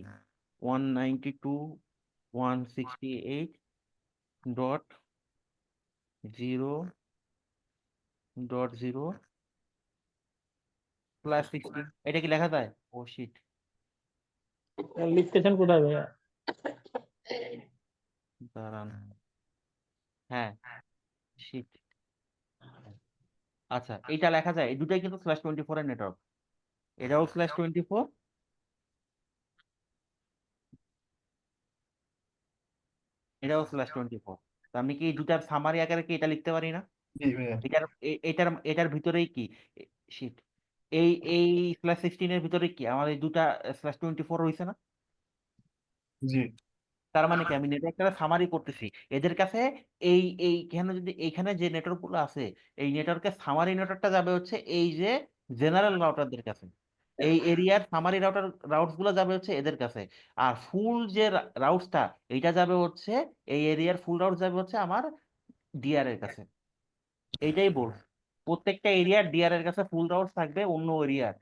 192.168.0.0 এটা কি লেখা যায়? ও শিট, লিখতেছেন কোথায় ভাইয়া? দাঁড়ান, হ্যাঁ শিট, আচ্ছা এইটা লেখা যায়। এই দুটাই কিন্তু /24 এর নেটওয়ার্ক, এটাও /24, এটাও /24। তো আমি কি এই দুটার সামারি আকারে কি এটা লিখতে পারি না? জি ভাইয়া। এটার এটার ভিতরেই কি শিট, এই /16 এর ভিতরে কি আমার এই দুটা /24 হইছে না? জি তার মানে কি আমি নেটওয়ার্কটা সামারি করতেছি এদের কাছে। এইখানে যদি এইখানে যে নেটওয়ার্ক গুলো আছে, এই নেটওয়ার্কের সামারি নেটওয়ার্কটা যাবে হচ্ছে এই যে জেনারেল রাউটারদের কাছে, এই এরিয়ার সামারি রাউটস গুলো যাবে হচ্ছে এদের কাছে। আর ফুল যে রাউটসটা, এইটা যাবে হচ্ছে এই এরিয়ার ফুল রাউট যাবে হচ্ছে আমার ডিআর এর কাছে। এইটাই বল, প্রত্যেকটা এরিয়ার ডিআর এর কাছে ফুল রাউটস থাকবে, অন্য এরিয়ার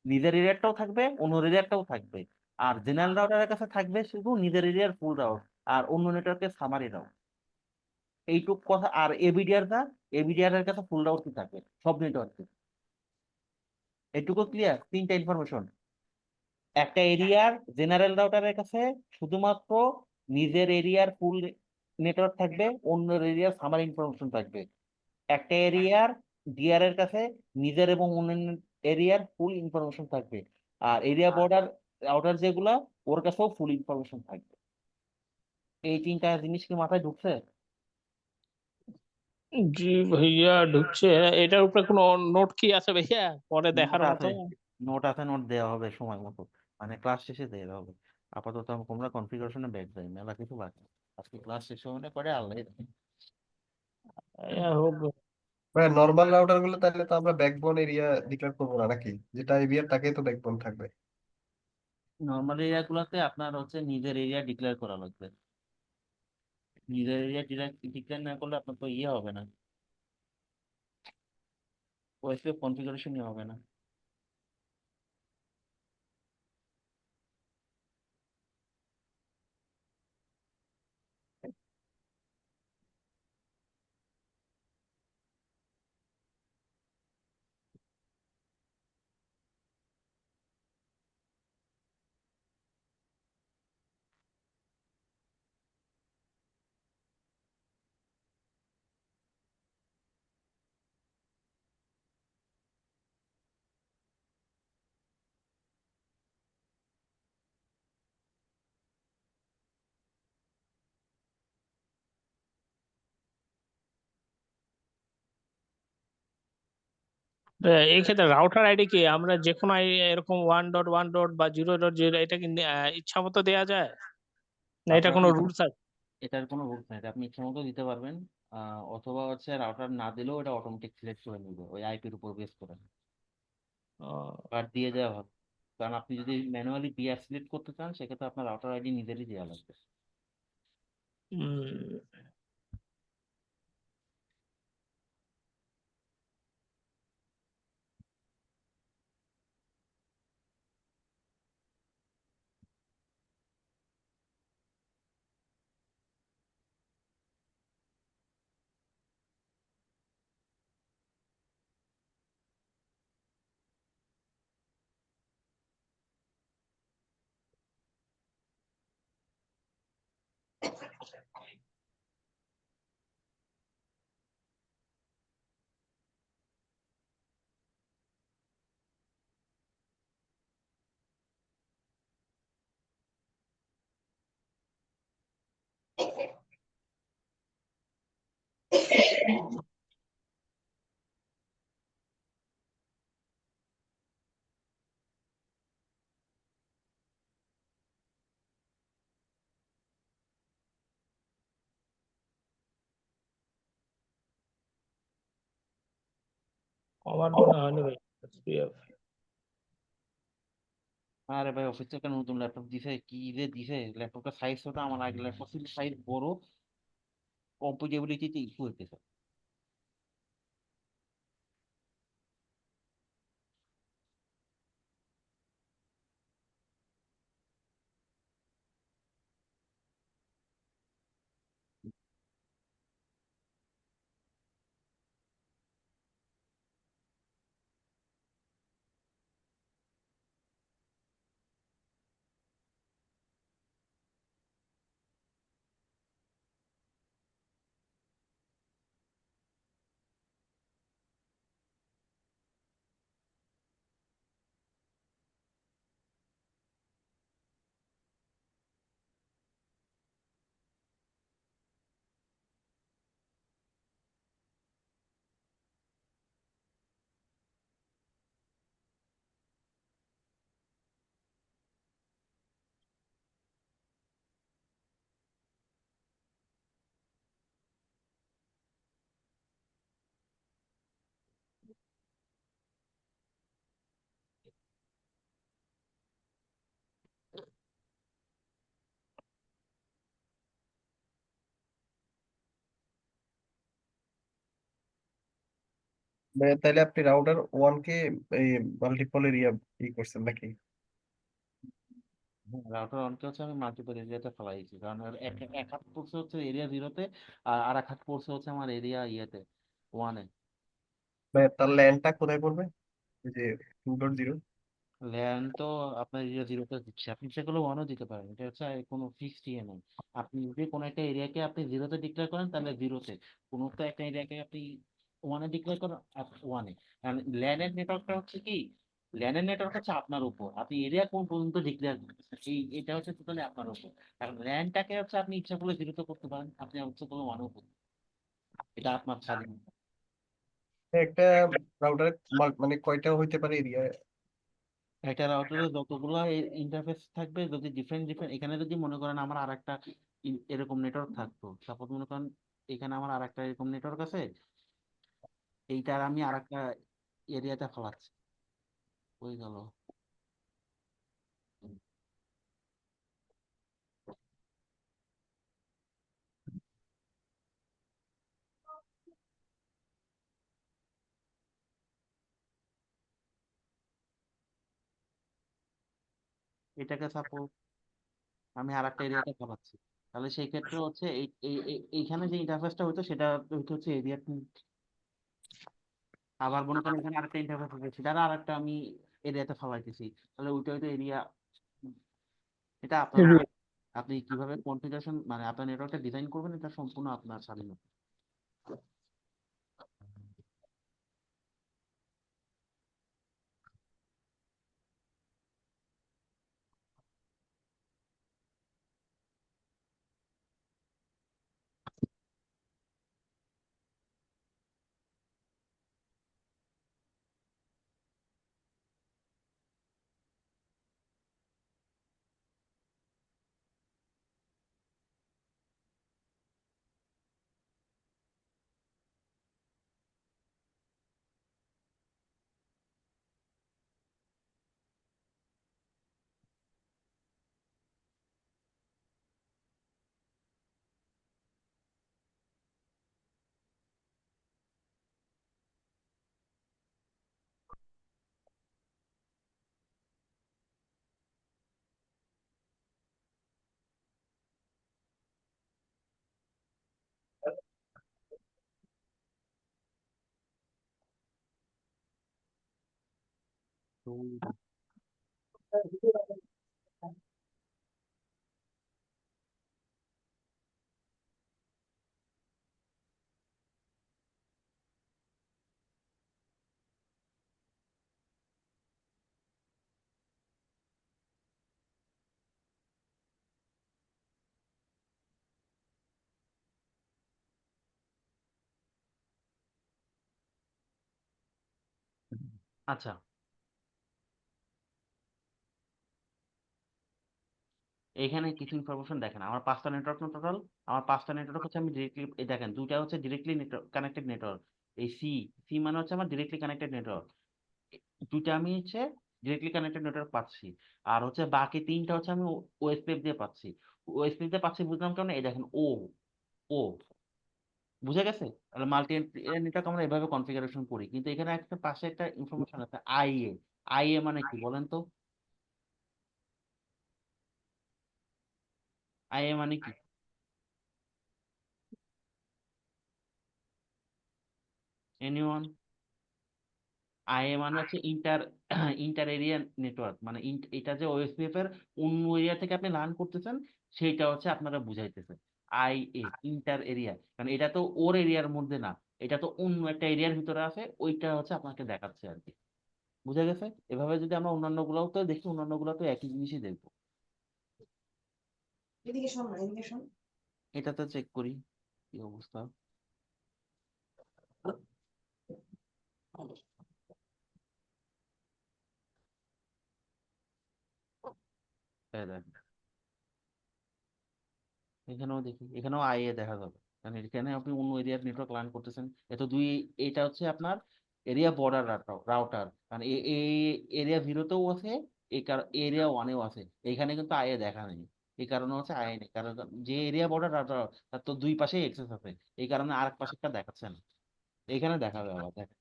নিজের এরিয়ারটাও থাকবে, অন্য এরিয়ারটাও থাকবে। আর জেনারেল রাউটারের কাছে থাকবে শুধু নিজের এরিয়ার ফুল রাউট, আর অন্য নেটওয়ার্কের সামারি রাউট। এইটুক কথা। আর এবিডিআর এর কাছে ফুল রাউট থাকবে সব নেটওয়ার্কে। এইটুকু ক্লিয়ার? তিনটা ইনফরমেশন। একটা এরিয়ার জেনারেল রাউটারের কাছে শুধুমাত্র নিজের এরিয়ার ফুল নেটওয়ার্ক থাকবে, অন্য এরিয়ার সামারি ইনফরমেশন থাকবে। একটা এরিয়ার ডিআর এর কাছে নিজের এবং অন্যান্য এরিয়ার ফুল ইনফরমেশন থাকবে। আর এরিয়া বর্ডার রাউটার যেগুলা, ওর কাছেও ফুল ইনফরমেশন থাকবে। এই তিনটা জিনিস কি মাথায় ঢুকছে? জি ভাইয়া ঢুকছে। এটার উপরে কোনো নোট কি আছে ভাইয়া পরে নোট দেখার মতো? আছে, নোট দেওয়া হবে সময় মতো, মানে ক্লাস শেষে দেওয়া হবে। আপাতত তোমরা কনফিগারেশনে ব্যাক যাই, মেলা কিছু বাকি। আজকে ক্লাস শেষ হলে পরে আল্লাহ জানে। ভাইয়া হোক। মানে নর্মাল রাউটার গুলো তাহলে তো আমরা ব্যাকবোন এরিয়া ডিক্লেয়ার করবো না নাকি? যেটা এরিয়া তাকেই তো ব্যাকবোন থাকবে। নর্মাল এরিয়া গুলাতে আপনার হচ্ছে নিজের এরিয়া ডিক্লেয়ার করা লাগবে। নিজের এরিয়া ডিক্লেয়ার না করলে আপনার তো ইয়ে হবে না, ওএসপি কনফিগারেশনই হবে না। এই ক্ষেত্রে রাউটার আইডি কি আমরা যে কোনো এরকম 1.1. বা 0.0 এটা কি ইচ্ছা মতো দেওয়া যায়, না এটা আপনার কোনো রুলস আছে? এটার কোনো রুলস নাই, এটা আপনি ইচ্ছা মতো দিতে পারবেন। অথবা হচ্ছে রাউটার না দিলেও এটা অটোমেটিক সিলেক্ট করে নিবে ওই আইপির উপর বেস করে, বাট দিয়ে দেওয়া হবে। কারণ আপনি যদি ম্যানুয়ালি বিআর সিলেক্ট করতে চান সেক্ষেত্রে আপনার রাউটার আইডি নিজেরই দেওয়া লাগবে। উম, আমার মনে হয়নি ভাই SPF। আরে ভাই অফিস থেকে নতুন ল্যাপটপ দিছে, কি যে দিছে, ল্যাপটপটা সাইজ ছোট, আমার আগে ল্যাপটপ ছিল সাইজ বড়, কম্পিটেবিলিটিতে ইস্যু হইতেছে। মানে তাহলে আপনি রাউটার ওয়ান কে এই মাল্টিপল এরিয়া করছেন নাকি? রাউটার অনকে হচ্ছে আমি মাল্টিপল এরিয়াতে ফেলাইছি, কারণ এক এক হাত পড়ছে হচ্ছে এরিয়া 0-তে, আর আর এক হাত পড়ছে হচ্ছে আমার এরিয়া ইয়েতে 1-এ। মানে তার ল্যান্ডটা কোথায় পড়বে? এই যে 2.0। ল্যান্ড তো আপনার এরিয়া 0-তে দিচ্ছে, আপনি সেগুলো 1-ও দিতে পারেন, এটা হচ্ছে কোনো ফিক্সড ইয়ে নেই। আপনি যদি কোনো একটা এরিয়াকে আপনি 0-তে ডিক্লেয়ার করেন তাহলে 0-তে, কোনো তো একটা এরিয়াকে আপনি 1-এ ডিক্লেয়ার করেন 1-এ। কারণ ল্যান্ডের নেটওয়ার্কটা হচ্ছে কি, ল্যান্ডের নেটওয়ার্ক হচ্ছে আপনার উপর, আপনি এরিয়া কোন পর্যন্ত ডিক্লেয়ার করতেছেন এটা হচ্ছে টোটালি আপনার উপর। কারণ ল্যান্ডটাকে হচ্ছে আপনি ইচ্ছা করলে 0-তে করতে পারেন, আপনি ইচ্ছা করলে 1-এও করতে পারেন, এটা আপনার স্বাধীনতা। একটা রাউটারে মানে কয়টা হইতে পারে এরিয়া? একটা রাউটারে যতগুলো ইন্টারফেস থাকবে, যদি ডিফারেন্ট ডিফারেন্ট, এখানে যদি মনে করেন আমার আরেকটা এরকম নেটওয়ার্ক থাকতো, সাপোজ মনে করেন এখানে আমার আরেকটা এরকম নেটওয়ার্ক আছে, এইটার আমি আর একটা এরিয়াতে ফেলাচ্ছি, হয়ে গেল। এটাকে সাপোজ আমি আর একটা এরিয়াতে ফেলাচ্ছি, তাহলে সেই ক্ষেত্রে হচ্ছে এইখানে যে ইন্টারফেসটা হইতো সেটা হচ্ছে এরিয়া 2। আবার মনে করেন এখানে আরেকটা ইন্টারফেস হচ্ছে, সেটা আর একটা আমি এরিয়াতে ফেলাইতেছি, তাহলে ওইটা হয়তো এরিয়া। এটা আপনার উপর। আপনি কিভাবে কনফিগারেশন মানে আপনার নেটওয়ার্কটা ডিজাইন করবেন, এটা সম্পূর্ণ আপনার স্বাধীনতা। তো আচ্ছা, এখানে কিছু ইনফরমেশন দেখেন। আমার 5টা নেটওয়ার্ক না টোটাল। আমার 5টা নেটওয়ার্ক হচ্ছে আমি ডিরেক্টলি দেখেন, দুইটা হচ্ছে ডিরেক্টলি কানেক্টেড নেটওয়ার্ক। এই সি সি মানে হচ্ছে আমার ডিরেক্টলি কানেক্টেড নেটওয়ার্ক। দুইটা আমি হচ্ছে ডিরেক্টলি কানেক্টেড নেটওয়ার্ক পাচ্ছি, আর হচ্ছে বাকি 3টা হচ্ছে আমি ওএসপিএফ দিয়ে পাচ্ছি। ওএসপিএফ দিয়ে পাচ্ছি বুঝলাম কেমন, এই দেখেন ও ও বুঝে গেছে। তাহলে মাল্টি নেটওয়ার্ক আমরা এভাবে কনফিগারেশন করি, কিন্তু এখানে একটা পাশে একটা ইনফরমেশন আছে আইএ। আইএ মানে কি বলেন তো? আইএ মানে কি? এনিওয়ান? আইএ মানে হচ্ছে ইন্টার ইন্টার এরিয়া নেটওয়ার্ক, মানে এটা যে ওএসপিএফ এর অন্য এরিয়া থেকে আপনি লার্ন করতেছেন, সেইটা হচ্ছে আপনারা বুঝাইতেছে। আইএ ইন্টার এরিয়া, কারণ এটা তো ওর এরিয়ার মধ্যে না, এটা তো অন্য একটা এরিয়ার ভিতরে আছে, ওইটা হচ্ছে আপনাকে দেখাচ্ছে আর কি। বুঝা গেছে? এভাবে যদি আমরা অন্যান্য গুলাও তো দেখি, অন্যান্য গুলা তো একই জিনিসই দেখবো। এদিকে শোন না, এদিকে শোন। এটাতে চেক করি কি অবস্থা। এই দেখেন, এখানেও দেখি, এখানেও আইএ দেখা যাবে, কারণ এখানে আপনি অন্য এরিয়ার নেটওয়ার্ক লার্ন করতেছেন। এত দুই, এটা হচ্ছে আপনার এরিয়া বর্ডার রাউটার, কারণ এই এরিয়া 0তেও আছে, এই এরিয়া 1এও আছে। এখানে কিন্তু আইএ দেখা নেই, এই কারণে হচ্ছে আইএ নেই, কারণ যে এরিয়া বর্ডার রাউটার তার তো দুই পাশেই অ্যাক্সেস আছে, এই কারণে আরেক পাশেরটা দেখাচ্ছে না। এখানে দেখাবে আবার, দেখেন।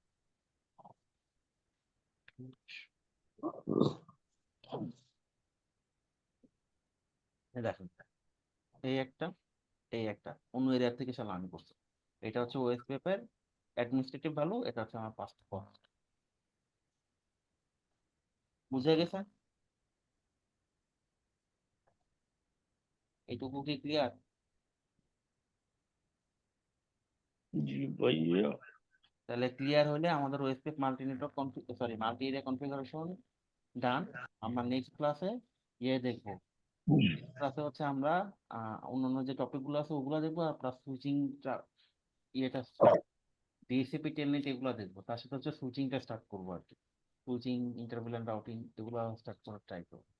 এই দেখেন, এই একটা, এই একটা অন্য এরিয়া থেকে সে লার্ন করছে। এটা হচ্ছে ওএসপিএফ এর অ্যাডমিনিস্ট্রেটিভ ভ্যালু, এটা হচ্ছে আমার পাস্ট কস্ট। বুঝে গেছে? এইটুকু কি ক্লিয়ার? জি ভাইয়া। তাহলে ক্লিয়ার হলে আমাদের OSPF multi network sorry multi area configuration done. আমরা নেক্সট ক্লাসে ইয়ে দেখবো। ক্লাসে হচ্ছে আমরা অন্যান্য যে টপিক গুলো আছে ওগুলো দেখবো, আর প্লাস সুইচিং ইয়েটা ডিএসসিপি টেলনেট এগুলো দেখবো, তার সাথে হচ্ছে সুইচিংটা স্টার্ট করবো আর কি। সুইচিং, ইন্টারভেল রাউটিং এগুলো স্টার্ট করার ট্রাই করবো।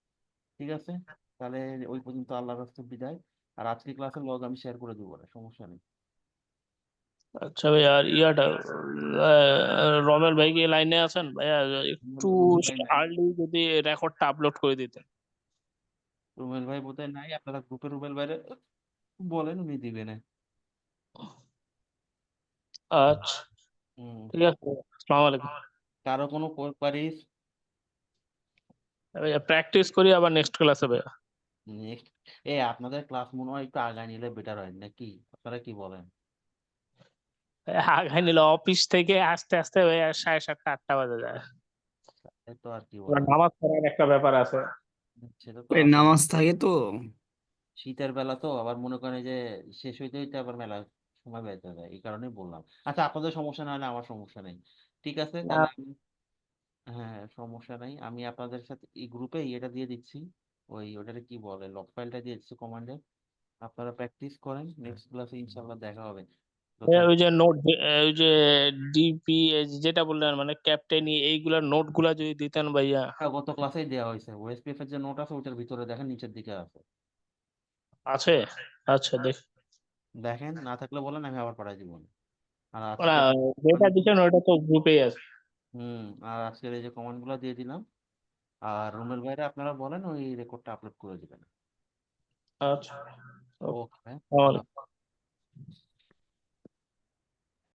ঠিক আছে, তাহলে ওই পর্যন্ত আল্লাহর রাস্তায় বিদায়। আর আজকে ক্লাসের লগ আমি শেয়ার করে দেবো, সমস্যা নেই। আচ্ছা ভাইয়া, আর ইয়াটা রমেল ভাই কি লাইনে আছেন ভাইয়া? একটু রুমেল ভাই নাই, আর্লি যদি রেকর্ডটা আপলোড করে দিতেন। রুমেল ভাই বোধহয় নাই, আপনারা গ্রুপে রুমেল ভাইরে বলেন, উনি দিবে না। আচ্ছা হুম, ঠিক আছে, আসসালামু আলাইকুম কারো কোনো কোয়ারিজ? ভাইয়া। প্র্যাকটিস করি আবার নেক্সট ক্লাসে ভাইয়া। নেক্সট আপনাদের ক্লাস মনে হয় একটু আগায় নিলে বেটার হয় নাকি, আপনারা কি বলেন? ভাইয়া, আগায় নিলে অফিস থেকে আসতে আসতে ভাইয়া 7:30 8টা বাজে যায়। এই তো আর কি আবার বলেন, নামাজ পড়ার একটা ব্যাপার আছে। সেটা তো ওই আছে। নামাজ থাকে তো। শীতের বেলা তো আবার মনে করেন যে শেষ হইতে হইতে আবার মেলা সময় বেঁচে যায়, এই কারণেই বললাম। আচ্ছা, আপনাদের সমস্যা না হলে আমার সমস্যা নেই, ঠিক আছে না, তাহলে আমি, হ্যাঁ সমস্যা নাই, আমি আপনাদের সাথে এই গ্রুপে ইয়েটা দিয়ে দিচ্ছি, ওটারে কি বলে, লগ ফাইলটা দিয়ে দিচ্ছি কমান্ডে। আপনারা প্র্যাকটিস করেন, নেক্সট ক্লাসে ইনশাল্লাহ দেখা হবে। ভাইয়া ওই যে নোট, ওই যে ডিপিএইচ যেটা বললেন মানে ক্যাপ্টেনি, এইগুলা নোট গুলা যদি দিতেন ভাইয়া। গত ক্লাসেই দেওয়া হয়েছে, ওএসপিএফ এর যে নোট আছে ওইটার ভিতরে দেখেন, নিচের দিকে আছে, আছে? আচ্ছা দেখ, দেখেন, না থাকলে বলেন, আমি আবার পাঠাই দিব। আর না আজকের যেটা দিচ্ছেন ওটা তো গ্রুপেই আছে। আর আজকের এই যে কমান্ড গুলো দিয়ে দিলাম, আর রুমেল ভাইরা আপনারা বলেন ওই রেকর্ডটা আপলোড করে দিবেন। আচ্ছা, ওকে। ওকে।